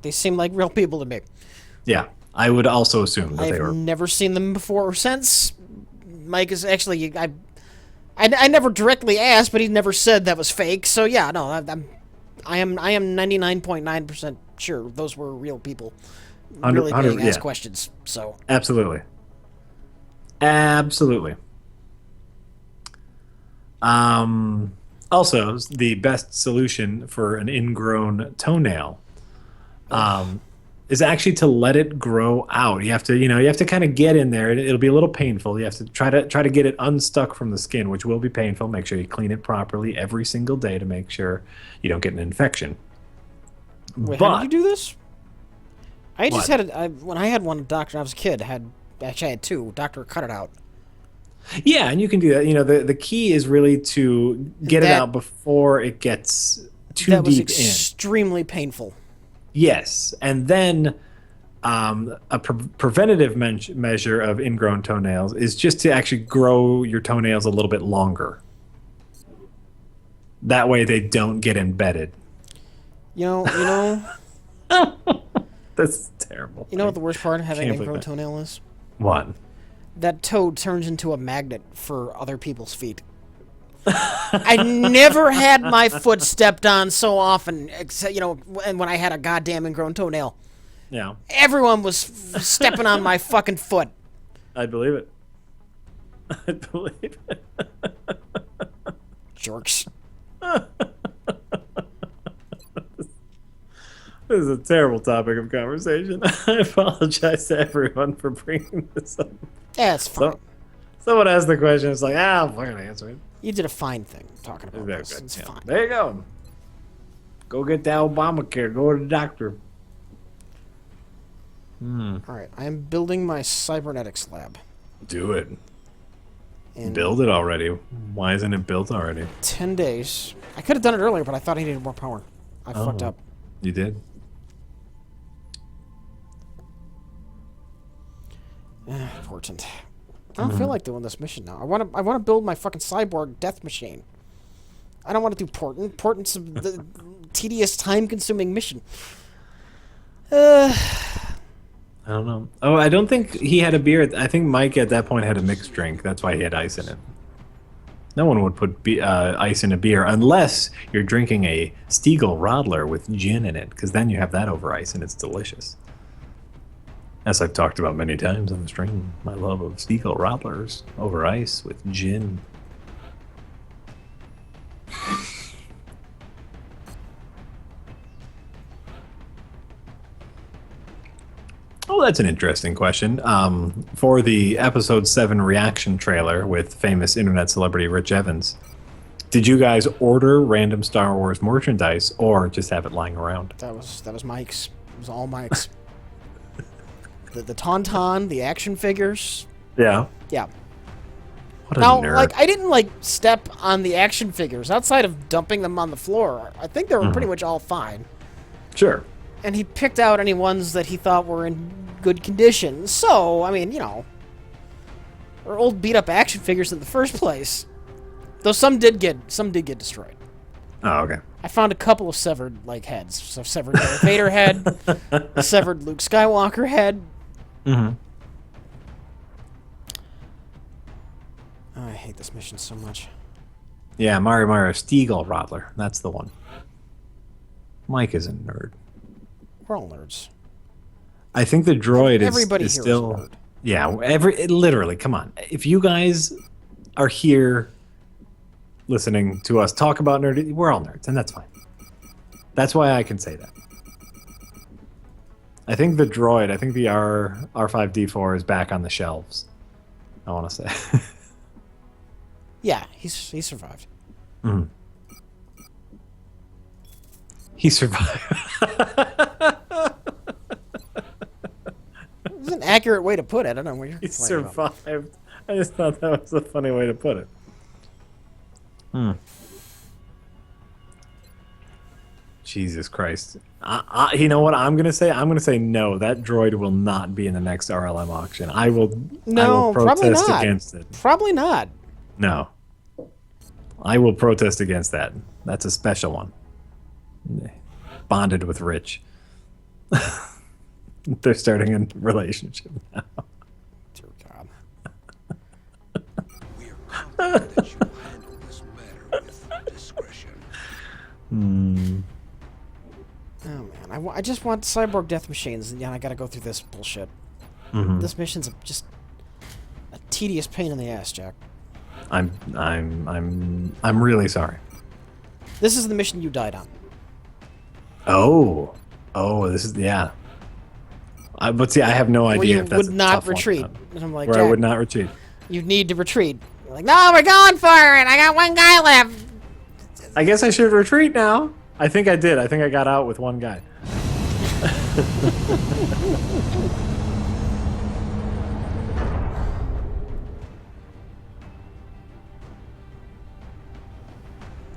they seem like real people to me. Yeah. I would also assume that they I've were. never seen them before or since. Mike is actually I never directly asked, but he never said that was fake. So yeah, no, I am 99.9% sure those were real people. Really being asked questions. So Absolutely. Absolutely. Also, the best solution for an ingrown toenail is actually to let it grow out. You have to kind of get in there. It'll be a little painful. You have to try to get it unstuck from the skin, which will be painful. Make sure you clean it properly every single day to make sure you don't get an infection. wait, But how did you do this? I just What? had when I had one doctor when I was a kid. I had two. Doctor cut it out. yeah, and you can do that. The key is really to get it That- out before it gets too That was deep in. extremely painful. Yes, and then a preventative measure of ingrown toenails is just to actually grow your toenails a little bit longer. That way they don't get embedded. You know That's terrible. what the worst part of having an Can't believe ingrown that. toenail is? What? That toe turns into a magnet for other people's feet. I never had my foot stepped on so often, except and when I had a goddamn ingrown toenail. Yeah, Everyone was stepping on my fucking foot. I believe it. I believe it. Jerks. This is a terrible topic of conversation. I apologize to everyone for bringing this up. Yeah, it's fine. Someone asked the question. It's like, I'll fucking answer it. You did a fine thing talking about Very this. good, It's yeah. fine. There you go. Go get that Obamacare. Go to the doctor. All right, I am building my cybernetics lab. Do it. In Build it already. Why isn't it built already? 10 days. I could have done it earlier, but I thought I needed more power. I fucked up. You did? Important. I don't feel like doing this mission now. I want to build my fucking cyborg death machine. I don't want to do Portent. Portent's the tedious, time-consuming mission. I don't know. Oh, I don't think he had a beer. I think Mike at that point had a mixed drink. That's why he had ice in it. No one would put ice in a beer unless you're drinking a Stiegel Radler with gin in it, because then you have that over ice and it's delicious. As I've talked about many times on the stream, my love of Stiegel Radlers over ice with gin. Oh, that's an interesting question. For the episode 7 reaction trailer with famous internet celebrity Rich Evans, did you guys order random Star Wars merchandise or just have it lying around? That was Mike's. It was all Mike's. the Tauntaun, the action figures. Yeah. Yeah. What a Now, nerd. like, I didn't step on the action figures outside of dumping them on the floor. I think they were pretty much all fine. Sure. And he picked out any ones that he thought were in good condition. So, I mean, or old beat up action figures in the first place. Though some did get destroyed. Oh, okay. I found a couple of severed heads. So severed Darth Vader head, a severed Luke Skywalker head. Mm-hmm. Oh, I hate this mission so much. Yeah, Mario Stiegel Radler. That's the one. Mike is a nerd. We're all nerds. I think the droid Everybody is here is still... a nerd. Yeah, literally, come on. If you guys are here listening to us talk about nerdy, we're all nerds, and that's fine. That's why I can say that. I think the droid, the R5D4 is back on the shelves. I want to say. Yeah, he survived. Mm. He survived. It's an accurate way to put it. I don't know where you're He complaining about. survived. I just thought that was a funny way to put it. Jesus Christ. You know what I'm going to say? I'm going to say no. That droid will not be in the next RLM auction. I will No, probably protest not. against it. Probably not. No. I will protest against that. That's a special one. Bonded with Rich. They're starting a relationship now. Dear God. We are confident that you will handle this matter with discretion. Oh man, I just want cyborg death machines, and I gotta go through this bullshit. Mm-hmm. This mission's just a tedious pain in the ass, Jack. I'm really sorry. This is the mission you died on. Oh, this is but see, I have no Where idea you if that's would a not tough one. retreat. And I'm like, Where Jack, I would not retreat. you need to retreat. You're like, no, we're going for it. I got one guy left. I guess I should retreat now. I think I did. I think I got out with one guy.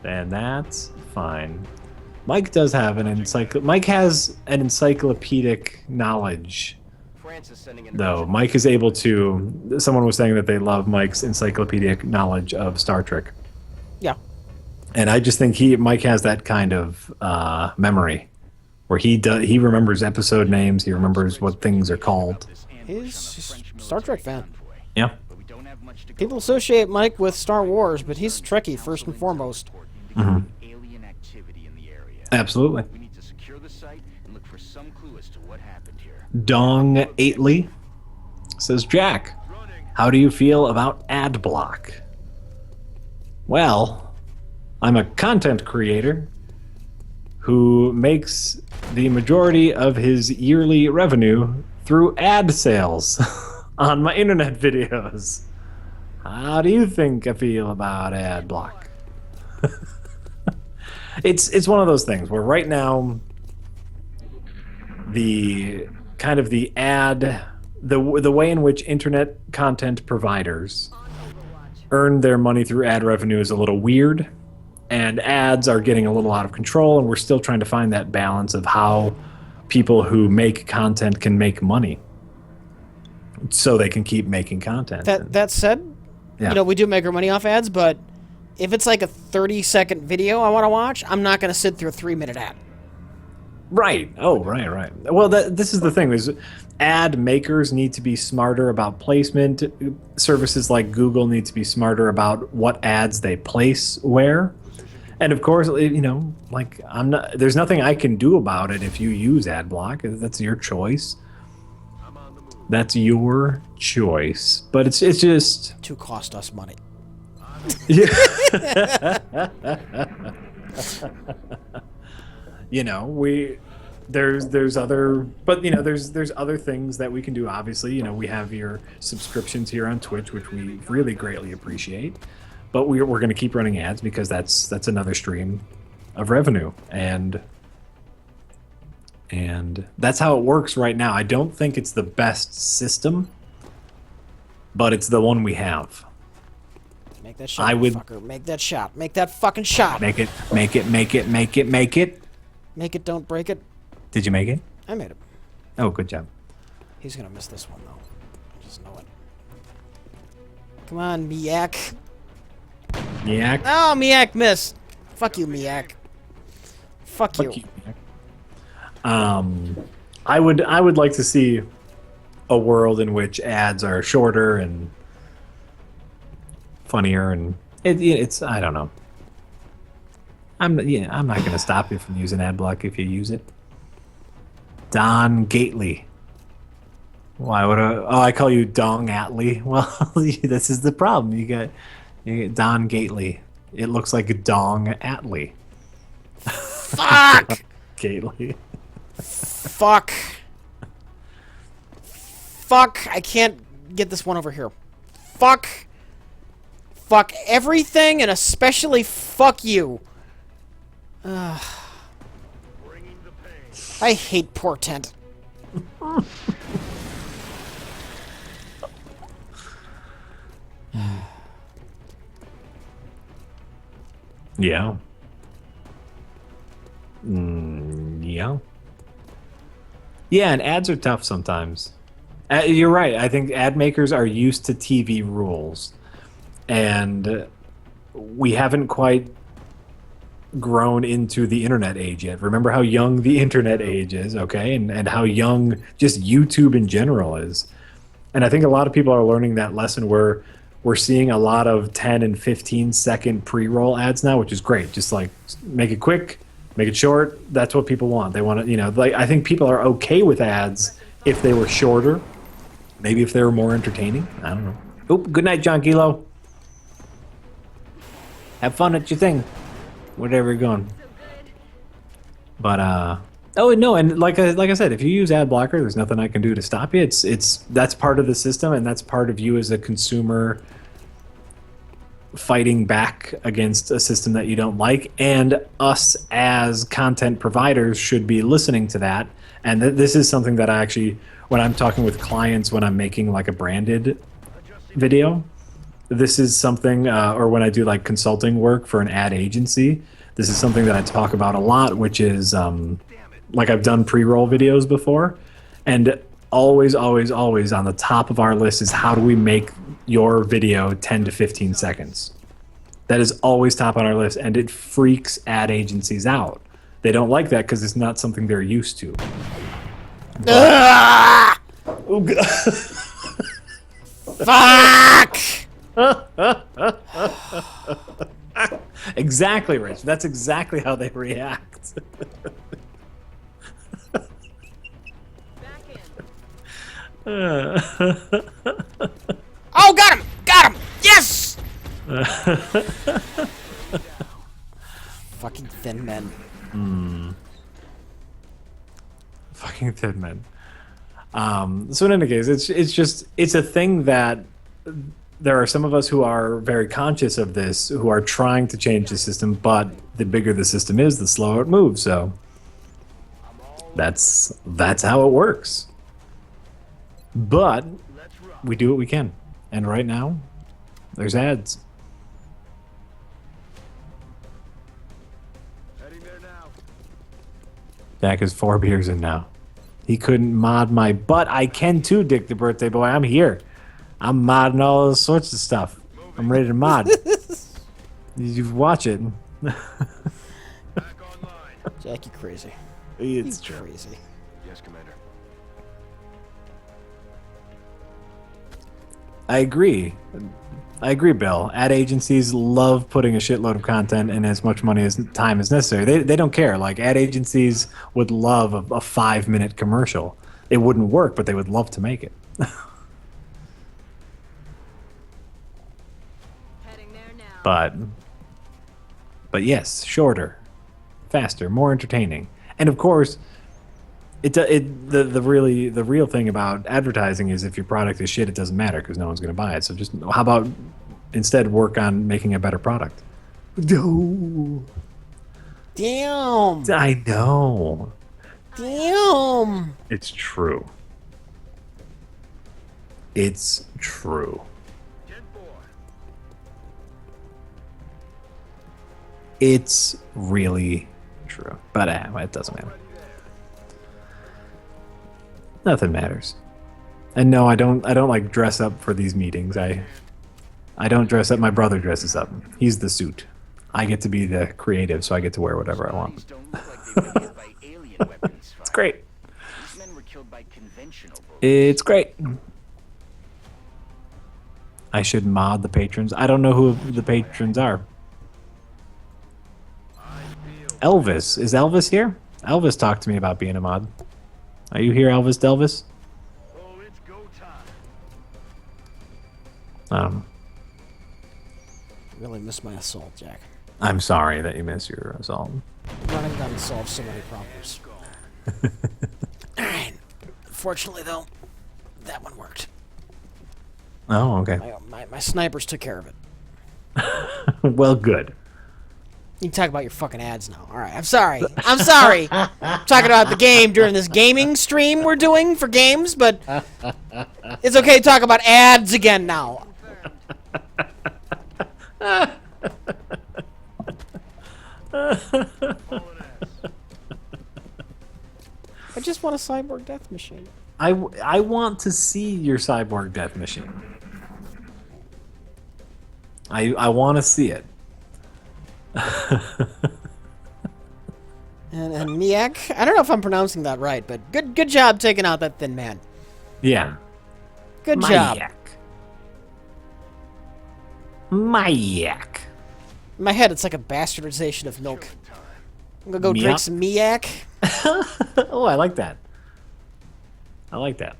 And that's fine. Mike does have Mike has an encyclopedic knowledge, France is sending in though. Mike is able to... Someone was saying that they love Mike's encyclopedic knowledge of Star Trek. Yeah. And I just think Mike has that kind of memory, where he remembers episode names, he remembers what things are called. He's a Star Trek fan. Yeah. People associate Mike with Star Wars, but he's Trekkie first and foremost. Mm-hmm. Alien activity in the area. Absolutely. We need to secure the site and look for some clue as to what happened here. Dong Aitley says, Jack, how do you feel about ad block? Well, I'm a content creator who makes the majority of his yearly revenue through ad sales on my internet videos. How do you think I feel about ad block? It's one of those things where right now the way in which internet content providers earn their money through ad revenue is a little weird. and ads are getting a little out of control, and we're still trying to find that balance of how people who make content can make money so they can keep making content. That said, Yeah. you know, we do make our money off ads, but if it's like a 30-second video I want to watch, I'm not going to sit through a 3-minute ad. Right. Oh, right. Well, this is the thing: is ad makers need to be smarter about placement. Services like Google need to be smarter about what ads they place where. And of course, you know, like I'm not. There's nothing I can do about it if you use ad block. That's your choice. That's your choice. But it's just To cost us money. You know, there's other, but you know, there's other things that we can do. Obviously, you know, we have your subscriptions here on Twitch, which we really greatly appreciate. But we're going to keep running ads because that's another stream of revenue, and that's how it works right now. I don't think it's the best system, but it's the one we have. Make that shot, I would- fucker. Make that shot. Make that fucking shot. Make it. Make it, don't break it. Did you make it? I made it. Oh, good job. He's going to miss this one, though. I just know it. Come on, Miak. Yeah. Oh, Miak missed. Fuck you, Miak. Fuck you. I would like to see a world in which ads are shorter and funnier, and it's I don't know. I'm not going to stop you from using ad block if you use it. Don Gately. Why would I call you Dong Atley? Well, this is the problem. You get Don Gately. It looks like a Dong Atley. Fuck! Gately. Fuck. Fuck. I can't get this one over here. Fuck. Fuck everything, and especially fuck you. I hate Portent. Yeah. Yeah. Yeah, and ads are tough sometimes. You're right. I think ad makers are used to TV rules, and we haven't quite grown into the internet age yet. Remember how young the internet age is, okay? And how young just YouTube in general is. And I think a lot of people are learning that lesson where we're seeing a lot of 10 and 15-second pre-roll ads now, which is great. Just like make it quick, make it short. That's what people want. They want to, you know, like I think people are okay with ads if they were shorter. Maybe if they were more entertaining. I don't know. Oop, good night, John Kilo. Have fun at your thing. Whatever you're going. But oh no, and like I said, if you use ad blocker, there's nothing I can do to stop you. It's that's part of the system, and that's part of you as a consumer fighting back against a system that you don't like, and us as content providers should be listening to that. And this is something that I actually, when I'm talking with clients, when I'm making like a branded video, this is something, or when I do like consulting work for an ad agency, this is something that I talk about a lot, which is like I've done pre-roll videos before, and always on the top of our list is how do we make your video 10 to 15 seconds. That is always top on our list, and it freaks ad agencies out. They don't like that because it's not something they're used to. Ah! Oh, God. Fuck! Exactly, Rich. That's exactly how they react. Back in. Oh, got him! Got him! Yes! Fucking thin men. Fucking thin men. So in any case, it's a thing that there are some of us who are very conscious of this, who are trying to change the system, but the bigger the system is, the slower it moves. So that's how it works. But we do what we can, and right now, there's ads. Jack is 4 beers in now. He couldn't mod my butt. I can too, Dick the birthday boy. I'm here. I'm modding all sorts of stuff. I'm ready to mod. You watch it. Back online. Jack, you crazy. It's You true. crazy. Yes, Commander. I agree. I agree, Bill. Ad agencies love putting a shitload of content and as much money as time as necessary. They don't care. Like, ad agencies would love a 5-minute commercial. It wouldn't work, but they would love to make it. Heading there now. But yes, shorter, faster, more entertaining, and of course, the real thing about advertising is if your product is shit, it doesn't matter because no one's going to buy it. So just how about instead work on making a better product? No, Damn. I know Damn. it's true. It's true. 10-4. It's really true. But it doesn't matter. Nothing matters. And no, I don't like dress up for these meetings. I don't dress up. My brother dresses up. He's the suit. I get to be the creative, so I get to wear whatever I want. These don't look like they were hit by alien weapons. It's great. These men were killed by conventional bullets. It's great. I should mod the patrons. I don't know who the patrons are. Elvis. Is Elvis here? Elvis talked to me about being a mod. Are you here, Elvis Delvis? Oh, it's go time. Really miss my assault, Jack. I'm sorry that you missed your assault. Running gun solves so many problems. Alright. Fortunately, though, that one worked. Oh, okay. My snipers took care of it. Well, good. You can talk about your fucking ads now. Alright, I'm sorry. I'm sorry. Talking about the game during this gaming stream we're doing for games, but it's okay to talk about ads again now. I just want a cyborg death machine. I want to see your cyborg death machine. I want to see it. And Miak, I don't know if I'm pronouncing that right, but good job taking out that thin man. Yeah. Good job. Mayak. In my head, it's like a bastardization of milk. I'm gonna go Miak? drink some Miak. Oh, I like that. I like that.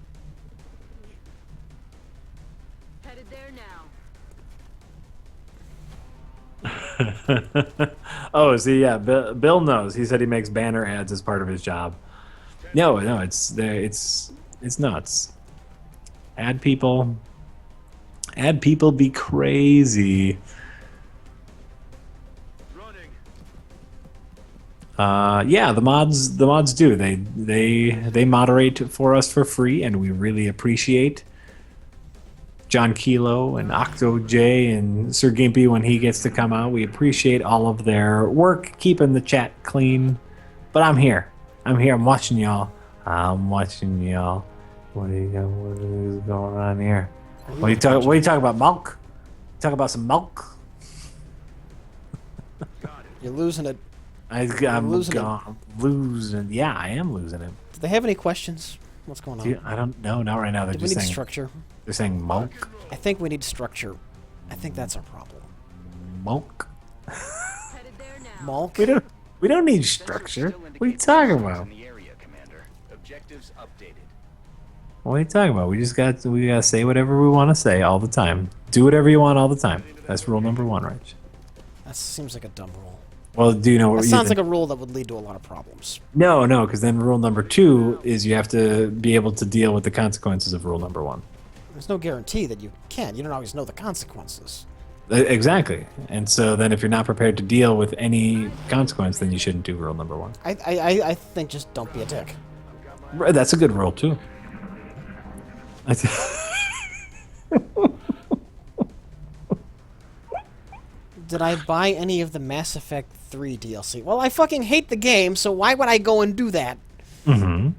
Headed there now. Oh, see, yeah, Bill knows. He said he makes banner ads as part of his job. No, it's nuts. Ad people be crazy. Yeah, the mods do. They moderate for us for free, and we really appreciate John Kilo and Octo J and Sir Gimpy when he gets to come out. We appreciate all of their work keeping the chat clean. But I'm here. I'm watching y'all. What is going on here? What are you talking about, milk? Talk about some milk? You're losing it. I'm losing losing. Yeah, I am losing it. Do they have any questions? What's going on? Dude, I don't know. Not right now. They're Do we just need saying. structure? They're saying milk. I think we need structure. I think that's our problem. Milk. Headed there now. Malk? We don't need structure. What are you talking about? In the area, Commander. Objectives updated. What are you talking about? We gotta say whatever we want to say all the time. Do whatever you want all the time. That's rule number 1, Rich. That seems like a dumb rule. Well, do you know what That you sounds think? like a rule that would lead to a lot of problems. No, because then rule number 2 is you have to be able to deal with the consequences of rule number 1. There's no guarantee that you can. You don't always know the consequences. Exactly. And so then if you're not prepared to deal with any consequence, then you shouldn't do rule number 1. I think just don't be a dick. That's a good rule too. Did I buy any of the Mass Effect 3 DLC? Well, I fucking hate the game, so why would I go and do that? Mm-hmm.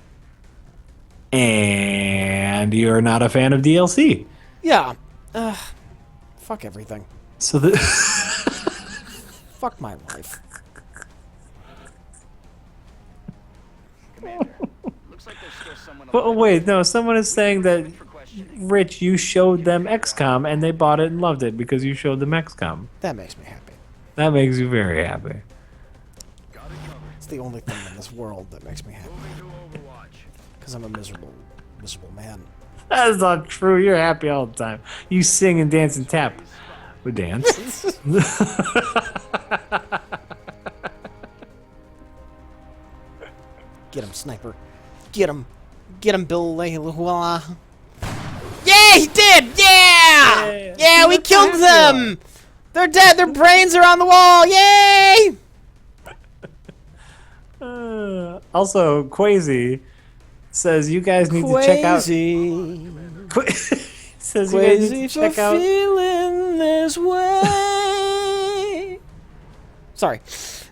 And you're not a fan of DLC. Yeah. Fuck everything. So the Fuck my life. Commander, looks like there's still someone But alive. wait, no, someone is saying that For questioning. Rich, you showed them XCOM and they bought it and loved it because you showed them XCOM. That makes me happy. That makes you very happy. Got it covered. It's the only thing in this world that makes me happy. Moving to Overwatch. Because I'm a miserable man. That's not true. You're happy all the time. You sing and dance and tap. We dance. Get him, sniper. Get him. Get him, Bill Lehuala. Yeah, he did! Yeah! Yeah, we killed them! They're dead! Their brains are on the wall! Yay! Also, Quasi says you guys need to check out. Quasi. Says you guys Quasi need to for check out. feeling this way. Sorry.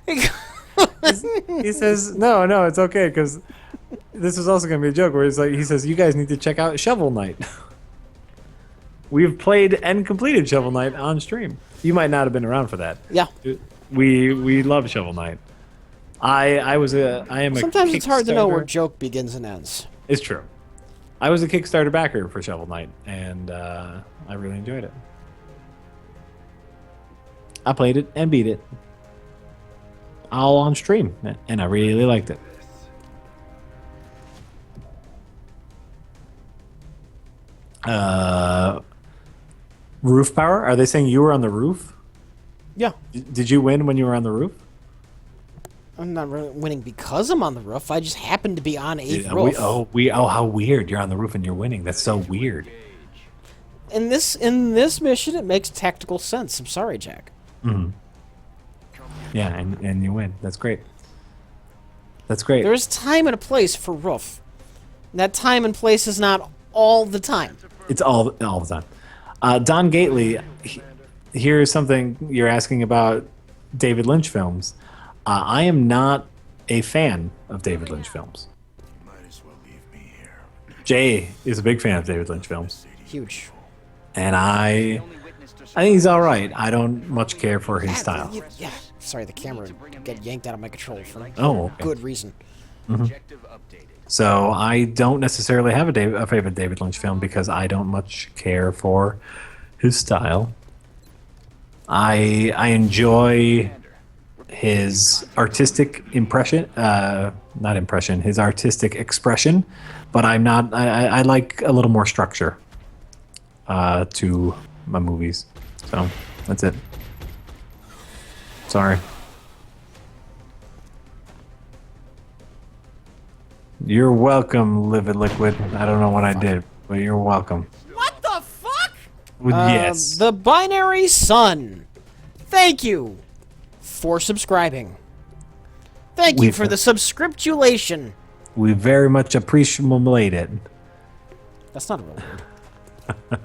He says no, it's okay because this is also gonna be a joke where he says you guys need to check out Shovel Knight. We've played and completed Shovel Knight on stream. You might not have been around for that. Yeah. We love Shovel Knight. I am a Sometimes it's hard to know where Kickstarter- joke begins and ends. It's true. I was a Kickstarter backer for Shovel Knight, and I really enjoyed it. I played it and beat it. All on stream, and I really liked it. Roof power? Are they saying you were on the roof? Yeah. Did you win when you were on the roof? I'm not really winning because I'm on the roof. I just happened to be on a Yeah, roof. how weird! You're on the roof and you're winning. That's so weird. In this mission, it makes tactical sense. I'm sorry, Jack. Yeah, and you win. That's great. That's great. There's time and a place for roof. And that time and place is not all the time. It's all the time. Don Gately, here's something you're asking about David Lynch films. I am not a fan of David Lynch films. Might as well leave me here. Jay is a big fan of David Lynch films, Huge. and I think he's all right. I don't much care for his style. Yeah. Sorry, the camera got yanked out of my control for Oh, okay. good reason. Objective updated. So I don't necessarily have a favorite David Lynch film because I don't much care for his style. I enjoy his artistic his artistic expression, but I'm not. I like a little more structure to my movies. So that's it. Sorry. You're welcome, Livid Liquid. I don't know what I did, but you're welcome. What the fuck? Yes. The Binary Sun. Thank you for subscribing. Thank you for the subscriptulation. We very much appreciate it. That's not a real word.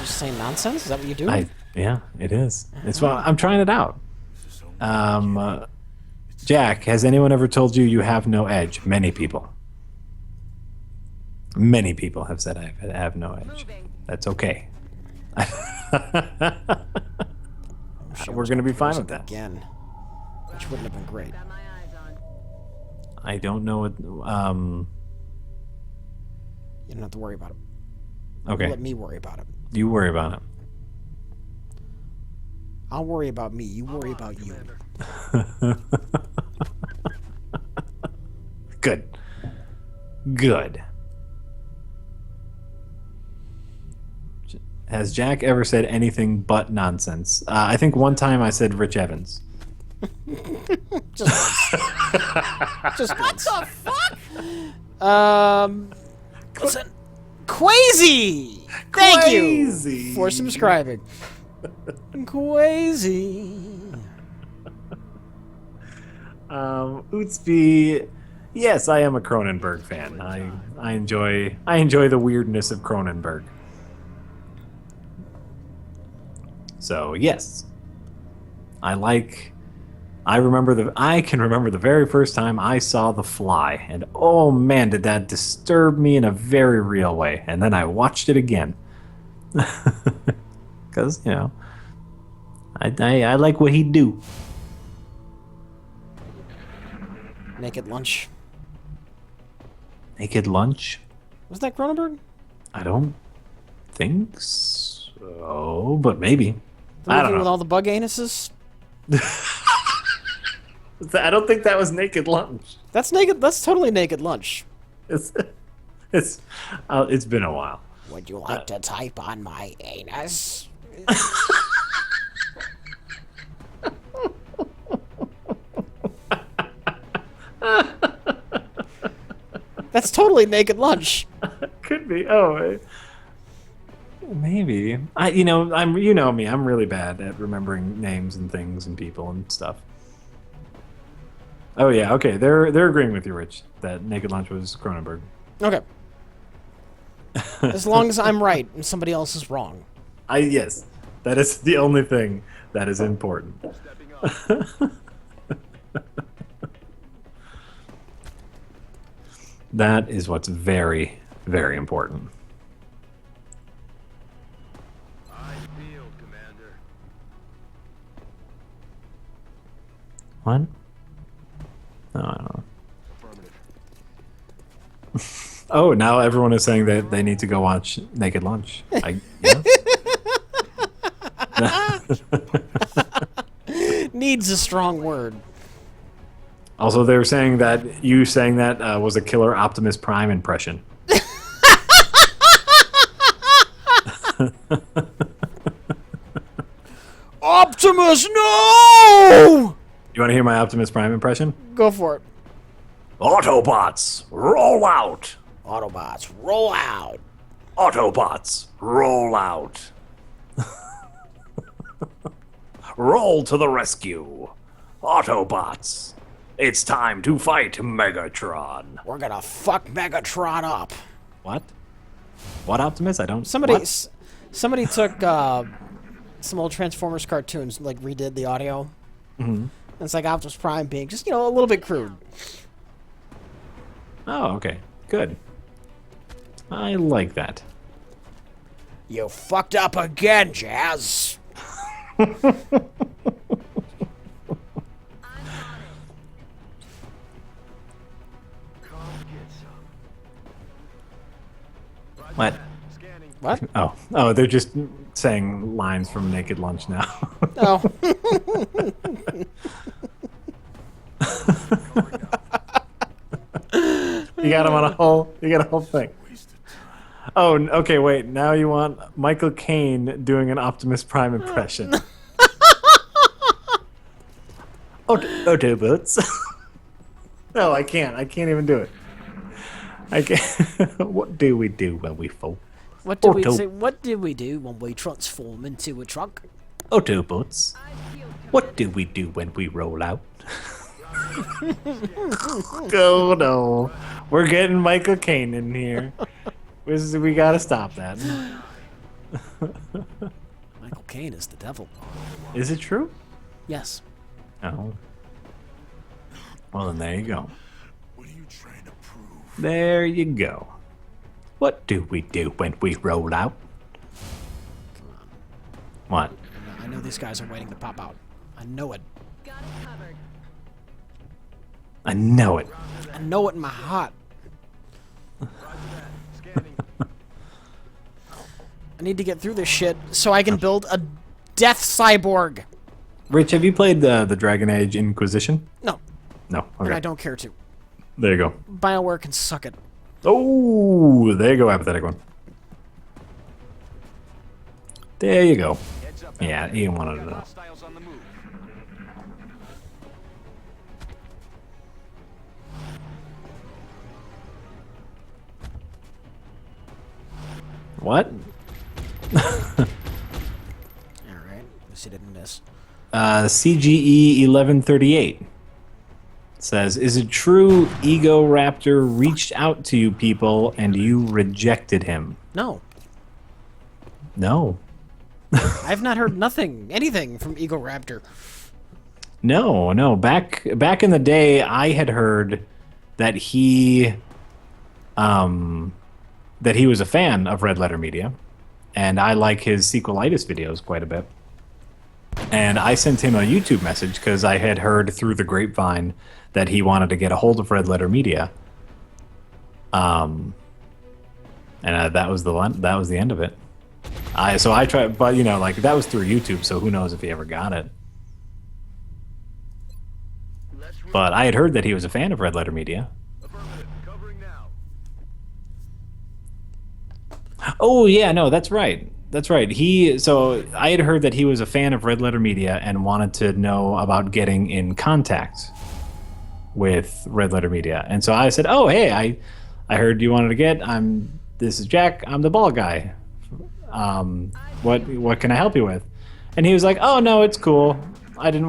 Just saying nonsense? Is that what you do? Yeah, it is. It's well, I'm trying it out. Jack, has anyone ever told you you have no edge? Many people. Many people have said I have no edge. Moving. That's okay. Wish I We're was gonna be fine frozen with that. again, which wouldn't have been great. Got my eyes on. I don't know what. You don't have to worry about it. Okay, Let me worry about it. you worry about it. I'll worry about me. You worry about you. Good. Good. Has Jack ever said anything but nonsense? I think one time I said Rich Evans. Just once. Just once. What the fuck? Listen. Quasi! Thank Quasi. you for subscribing. Quasi. Ootsby. Yes, I am a Cronenberg fan. I enjoy the weirdness of Cronenberg. So yes, I can remember the very first time I saw The Fly, and oh man, did that disturb me in a very real way. And then I watched it again. Because, I like what he do. Naked Lunch. Naked Lunch? Was that Cronenberg? I don't think so, but maybe. The I movie don't know. with all the bug anuses? I don't think that was Naked Lunch. That's naked. That's totally Naked Lunch. It's been a while. Would you like to type on my anus? That's totally Naked Lunch. Could be. Oh, maybe. You know me. I'm really bad at remembering names and things and people and stuff. Oh yeah. Okay. They're agreeing with you, Rich, that Naked Lunch was Cronenberg. Okay. As long as I'm right and somebody else is wrong. Yes, that is the only thing that is important. Stepping up. That is what's very, very important. I feel, Commander. What? No, I don't know. Affirmative. Oh, now everyone is saying that they need to go watch Naked Lunch. Yeah. Needs a strong word. Also, they were saying that you saying that was a killer Optimus Prime impression. Optimus, no! You want to hear my Optimus Prime impression? Go for it. Autobots, roll out! Autobots, roll out. Autobots, roll out! Roll to the rescue! Autobots, it's time to fight Megatron! We're gonna fuck Megatron up. What? What, Optimus? I don't... Somebody what? took some old Transformers cartoons, like redid the audio. Mm-hmm. It's like Optimus Prime being just, a little bit crude. Oh, okay. Good. I like that. You fucked up again, Jazz. Come get some. Roger What? that. Scanning. What? Oh, they're just saying lines from Naked Lunch now. Oh. You got him on you got a whole thing. Oh, okay, wait. Now you want Michael Caine doing an Optimus Prime impression. Autobots. No, I can't. I can't even do it. I can't. What do we do when we fall? What did we Auto- say? What did we do when we transform into a truck? Autobots. I feel What do we do when we roll out? Oh no. We're getting Michael Caine in here. We gotta stop that. Michael Caine is the devil. Is it true? Yes. Oh. Well, then there you go. What are you trying to prove? There you go. What do we do when we roll out? Come on. What? I know these guys are waiting to pop out. I know it. got it covered. I know it. I know it in my heart. Roger that. Scanning. I need to get through this shit so I can build a death cyborg. Rich, have you played the Dragon Age Inquisition? No, No. and Okay. I don't care to. There you go. BioWare can suck it. Oh, there you go, hypothetical one. There you go. Heads up. Yeah, you wanted to know. Hostiles on the move. What? Alright, at least he didn't miss. CGE 1138 says, "Is it true Ego Raptor reached out to you people and you rejected him?" No. No. I've not heard anything from Eagle Raptor. No. Back in the day, I had heard that he was a fan of Red Letter Media, and I like his sequelitis videos quite a bit. And I sent him a YouTube message because I had heard through the grapevine that he wanted to get a hold of Red Letter Media. And that was the end of it. So I tried, but like that was through YouTube, so who knows if he ever got it. But I had heard that he was a fan of Red Letter Media. Affirmative. Covering now. Oh yeah, no, that's right. So I had heard that he was a fan of Red Letter Media and wanted to know about getting in contact with Red Letter Media. And so I said, "Oh, hey, I heard you wanted to get. This is Jack. I'm the ball guy. What can I help you with?" And he was like, "Oh, no, it's cool. I didn't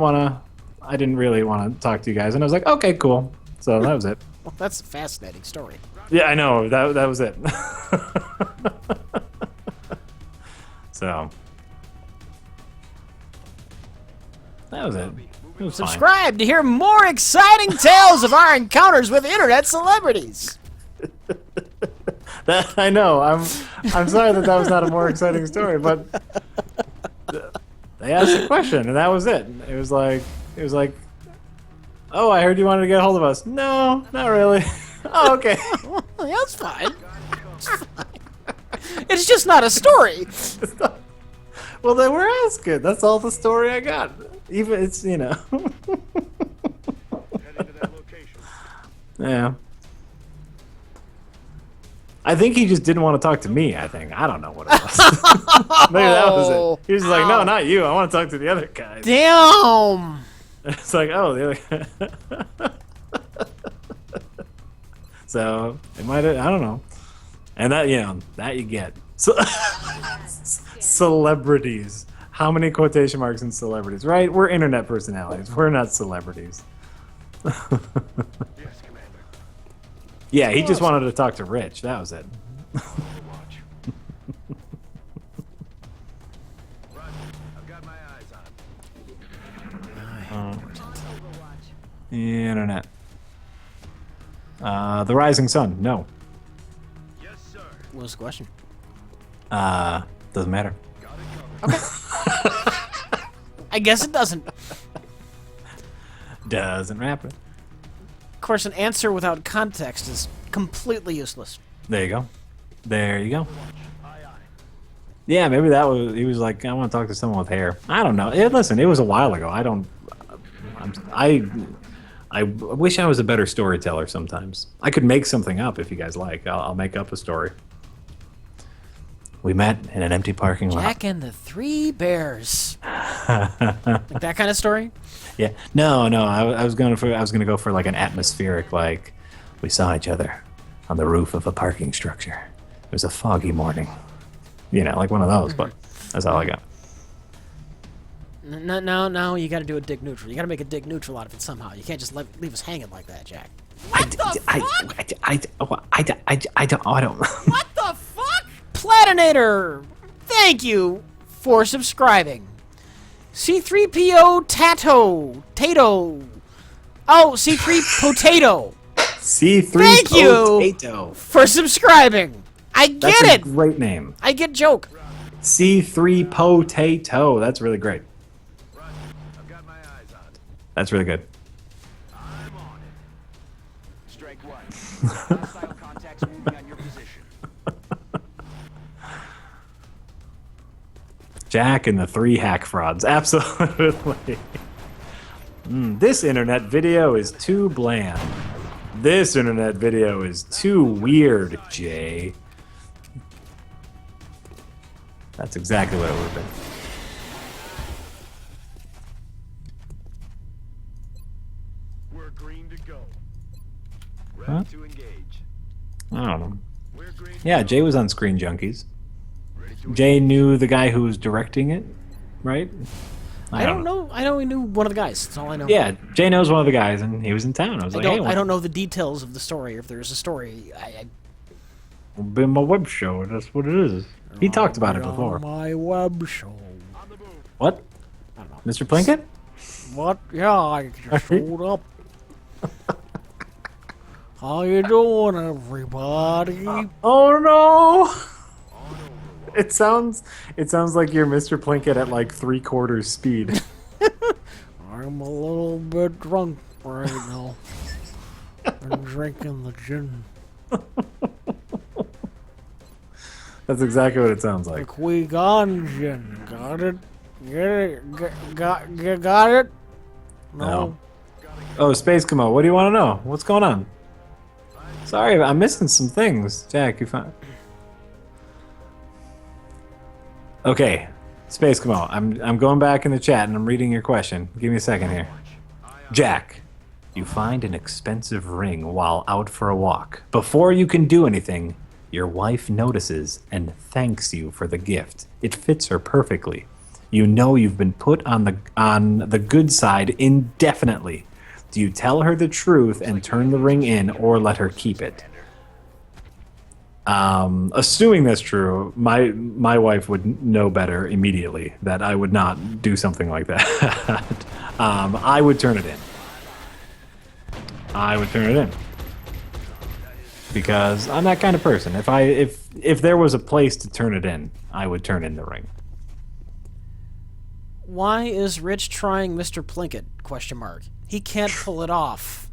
really want to talk to you guys." And I was like, "Okay, cool." So that was it. Well, that's a fascinating story. Yeah, I know. That was it. So that was it. It was fine. Subscribe to hear more exciting tales of our encounters with internet celebrities. I know. I'm sorry that was not a more exciting story, but they asked a question and that was it. It was like, "Oh, I heard you wanted to get a hold of us." No, not really. Oh, okay. Well, that's fine. It's just not a story. Well, they were asking. That's all the story I got. Even it's Heading to that location. Yeah. I think he just didn't want to talk to me. I don't know what it was. Maybe that was it. He was just like, "No, not you. I want to talk to the other guys." Damn. It's like, oh, the other. So it might have. I don't know. And that that you get. So, celebrities. How many quotation marks in celebrities? Right? We're internet personalities. We're not celebrities. Yes, Commander. Yeah, he just wanted to talk to Rich. That was it. Watch. Roger. I've got my eyes on him. Internet. The Rising Sun. No. Yes, sir. What was the question? Doesn't matter. Got it covered. I guess it doesn't. Doesn't matter. Of course, an answer without context is completely useless. There you go. There you go. Aye, aye. Yeah, maybe that was. He was like, "I want to talk to someone with hair." I don't know. Listen, it was a while ago. I wish I was a better storyteller. Sometimes I could make something up if you guys like. I'll make up a story. We met in an empty parking lot. Jack and the Three Bears. Like that kind of story? Yeah. No. I was gonna go for like an atmospheric, like we saw each other on the roof of a parking structure. It was a foggy morning. Like one of those. But that's all I got. No, you got to do a dick neutral. You got to make a dick neutral out of it somehow. You can't just leave us hanging like that, Jack. I don't. What the fuck? Platinator, thank you for subscribing. C3PO Tato. Oh, C3 Potato. C3 Thank you Potato. for subscribing. I get That's it. a great name. I get joke. C3 Potato. That's really great. Roger. I've got my eyes on it. That's really good. I'm on it. Strike one. Hostile contacts moving on your position. Jack and the 3 hack frauds. Absolutely. This internet video is too bland. This internet video is too weird, Jay. That's exactly what it would have been. We're green to go. Ready Huh? to engage. I don't know. We're green. Yeah, Jay was on Screen Junkies. Ready to Jay knew the guy who was directing it, right? I don't know. I only knew one of the guys. That's all I know. Yeah, Jay knows one of the guys, and he was in town. I was I like, don't. hey, I don't know the details of the story. If there's a story, Been my web show. That's what it is. He talked about it before. My web show. What? I don't know. Mr. Plinkett? What? Yeah, I just showed up. How you doing, everybody? Oh no! It sounds like you're Mr. Plinkett at like 3/4 speed. I'm a little bit drunk right now. I'm drinking the gin. That's exactly what it sounds like. Like we gone gin. Got it? Get it? Got it? No. Oh, Space Camo, what do you want to know? What's going on? Sorry, I'm missing some things. Jack, you fine? Okay, Space Camo, I'm going back in the chat and I'm reading your question. Give me a second here. Jack, you find an expensive ring while out for a walk. Before you can do anything, your wife notices and thanks you for the gift. It fits her perfectly. You know you've been put on the good side indefinitely. Do you tell her the truth and turn the ring in, or let her keep it? Assuming that's true, my wife would know better immediately that I would not do something like that. I would turn it in. I would turn it in because I'm that kind of person. If there was a place to turn it in, I would turn in the ring. Why is Rich trying Mr. Plinkett? Question mark. He can't pull it off.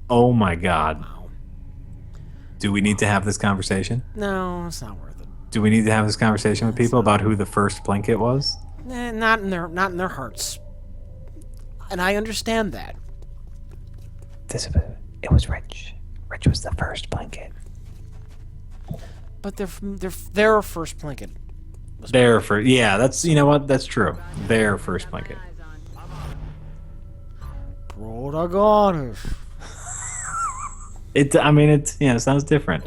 Oh my God. Wow. Do we need to have this conversation? No, it's not worth it. Do we need to have this conversation with people about who the first Plinkett was? Not in their hearts. And I understand that. It was Rich. Rich was the first Plinkett. But their first Plinkett. Their first, yeah, that's, you know what, that's true. Their first Plinkett. Protagonist. It sounds different.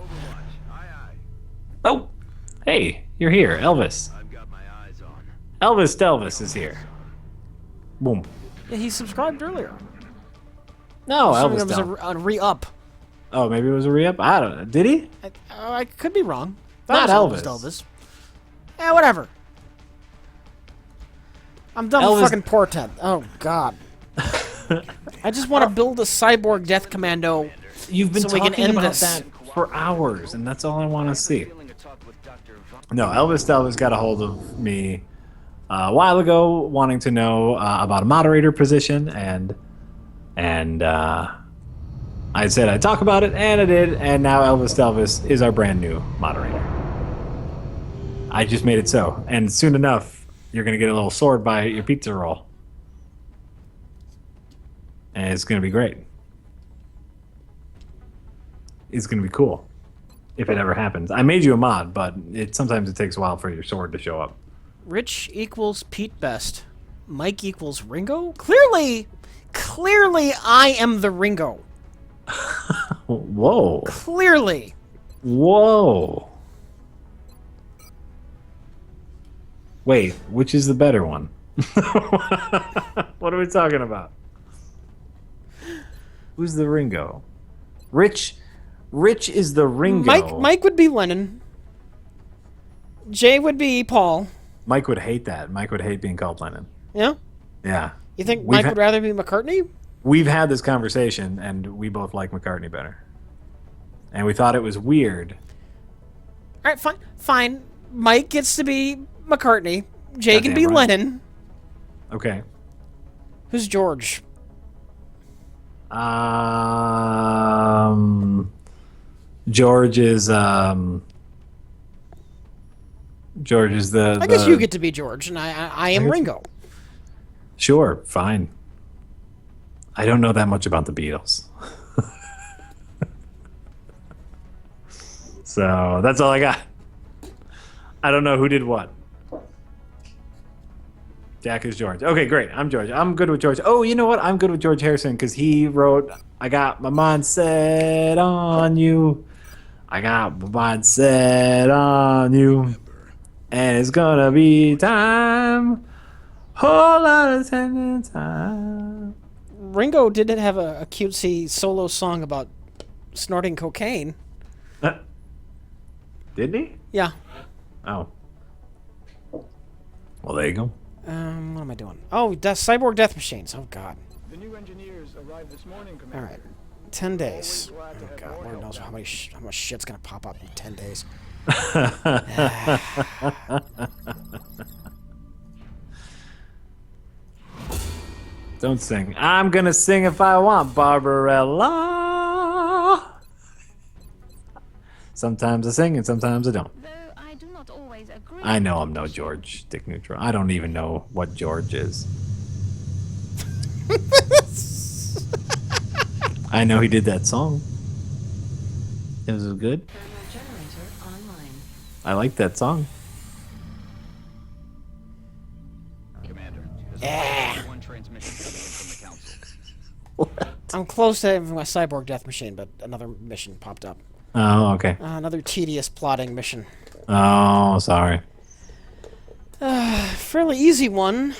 Oh, hey, you're here, Elvis. I've got my eyes on. Elvis is here. Boom. Yeah, he subscribed earlier. No, Assuming Elvis it was Delvis. a re-up. Oh, maybe it was a re-up? I don't know. Did he? I could be wrong. Not That was Elvis. Elvis. Yeah, whatever. I'm done with Elvis- fucking Portent. Oh, God. I just want to build a cyborg death commando. You've been So we can talking end about this. that for hours, and that's all I want to see. Feeling a talk with Dr. Von- No, Elvis Delvis got a hold of me a while ago, wanting to know about a moderator position, and I said I'd talk about it, and I did, and now Elvis Delvis is our brand new moderator. I just made it so, and soon enough, you're gonna get a little sword by your pizza roll, and it's gonna be great. It's gonna be cool if it ever happens. I made you a mod, but sometimes it takes a while for your sword to show up. Rich equals Pete Best. Mike equals Ringo? Clearly, I am the Ringo. Whoa. Clearly. Whoa. Wait, which is the better one? What are we talking about? Who's the Ringo? Rich is the Ringo. Mike would be Lennon. Jay would be Paul. Mike would hate that. Mike would hate being called Lennon. Yeah? Yeah. You think We've Mike ha- would rather be McCartney? We've had this conversation, and we both like McCartney better. And we thought it was weird. All right, fine. Mike gets to be McCartney. Jay can Goddamn be right. Lennon. Okay. Who's George? George is the. I guess you get to be George, and I am Ringo. Sure, fine. I don't know that much about the Beatles. So that's all I got. I don't know who did what. Jack is George. Okay, great. I'm George. I'm good with George. Oh, you know what? I'm good with George Harrison because he wrote, I got my mind set on you. I got my mind set on you. And it's gonna be time. Whole lot of time. Ringo did have a cutesy solo song about snorting cocaine. Didn't he? Yeah. Oh. Well, there you go. What am I doing? Oh, Cyborg Death Machines. Oh, God. The new engineers arrived this morning, All Commander. right. 10 days. Always glad to Oh, have God. more Lord help knows out. how much shit's going to pop up in 10 days. Don't sing. I'm gonna sing if I want, Barbarella. Sometimes I sing and sometimes I don't. Though I do not always agree. I know I'm no George Dick Neutral. I don't even know what George is. I know he did that song. It was good. Thermal generator online. I like that song. Commander, there's Yeah. one transmission coming in from the council. I'm close to having my Cyborg Death Machine, but another mission popped up. Oh, okay. Another tedious plotting mission. Oh, sorry. Fairly easy one.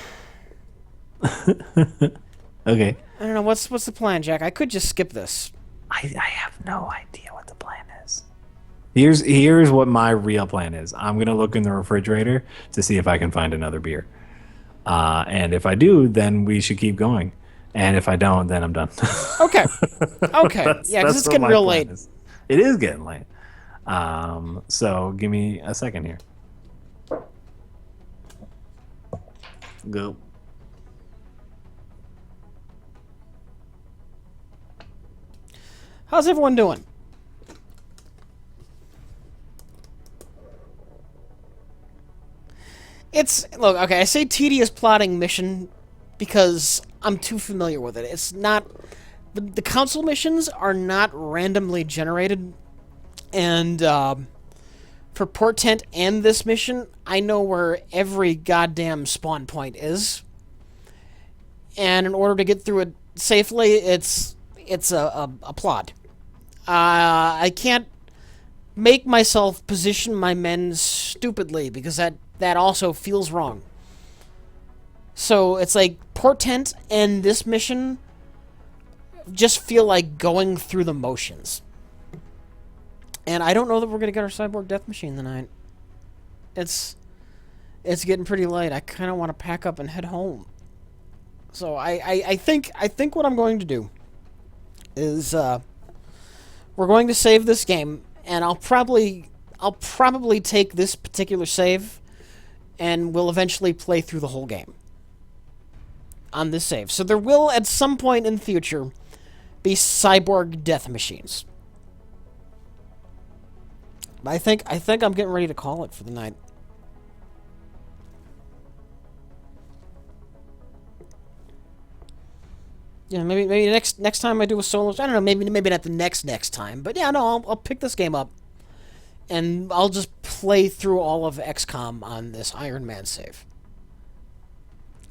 Okay. I don't know, what's the plan, Jack? I could just skip this. I have no idea what the plan is. Here's what my real plan is. I'm gonna look in the refrigerator to see if I can find another beer. And if I do, then we should keep going. And if I don't, then I'm done. Okay. Okay. Yeah, because it's what getting my real plan late. is. It is getting late. So give me a second here. Go. How's everyone doing? Look, okay, I say tedious plotting mission because I'm too familiar with it. It's not the council missions are not randomly generated, and for Portent and this mission, I know where every goddamn spawn point is, and in order to get through it safely, it's a plot. I can't make myself position my men stupidly because that also feels wrong. So it's like Portent and this mission just feel like going through the motions. And I don't know that we're gonna get our Cyborg Death Machine tonight. It's getting pretty late. I kind of want to pack up and head home. So I think what I'm going to do is we're going to save this game, and I'll probably take this particular save, and we'll eventually play through the whole game on this save. So there will, at some point in the future, be Cyborg Death Machines. I think I'm getting ready to call it for the night. Yeah, maybe next time I do a solo. I don't know. Maybe not the next time. But yeah, no, I'll pick this game up, and I'll just play through all of XCOM on this Iron Man save.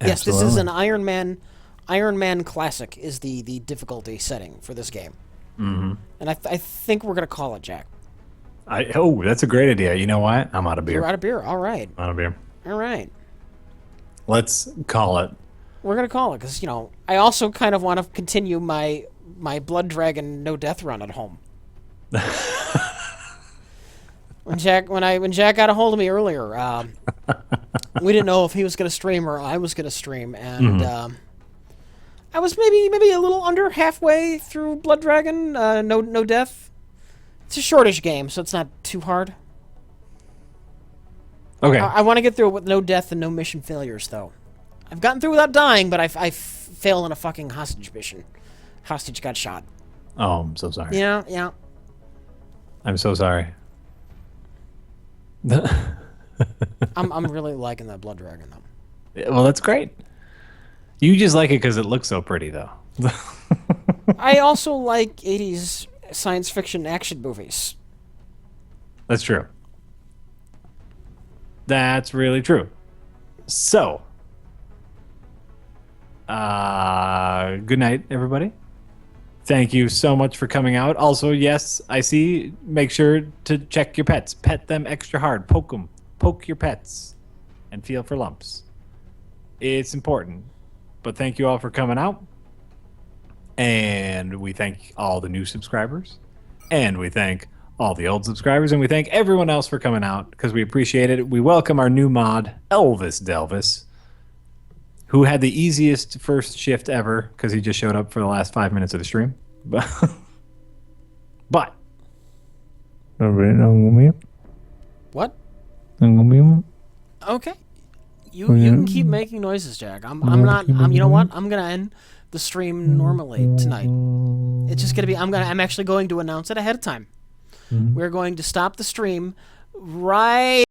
Yes, this is an Iron Man. Iron Man Classic is the difficulty setting for this game. Mm-hmm. And I think we're gonna call it, Jack. That's a great idea. You know what? I'm out of beer. You're out of beer. All right. I'm out of beer. All right. Let's call it. We're gonna call it because I also kind of want to continue my Blood Dragon no death run at home. when Jack got a hold of me earlier, we didn't know if he was gonna stream or I was gonna stream, and I was maybe a little under halfway through Blood Dragon no death. It's a shortish game, so it's not too hard. Okay. I want to get through it with no death and no mission failures, though. I've gotten through without dying, but I failed in a fucking hostage mission. Hostage got shot. Oh, I'm so sorry. Yeah. I'm so sorry. I'm really liking that Blood Dragon, though. Well, that's great. You just like it because it looks so pretty, though. I also like 80s science fiction action movies. That's true. That's really true. So, good night, everybody. Thank you so much for coming out. Also, yes, I see. Make sure to check your pets. Pet them extra hard. Poke them. Poke your pets and feel for lumps. It's important. But thank you all for coming out. And we thank all the new subscribers. And we thank all the old subscribers. And we thank everyone else for coming out because we appreciate it. We welcome our new mod, Elvis Delvis. who had the easiest first shift ever because he just showed up for the last 5 minutes of the stream. But What? What? Okay. You can keep making noises, Jack. I'm not. You know what? I'm gonna end the stream normally tonight. It's just gonna be. I'm actually going to announce it ahead of time. We're going to stop the stream right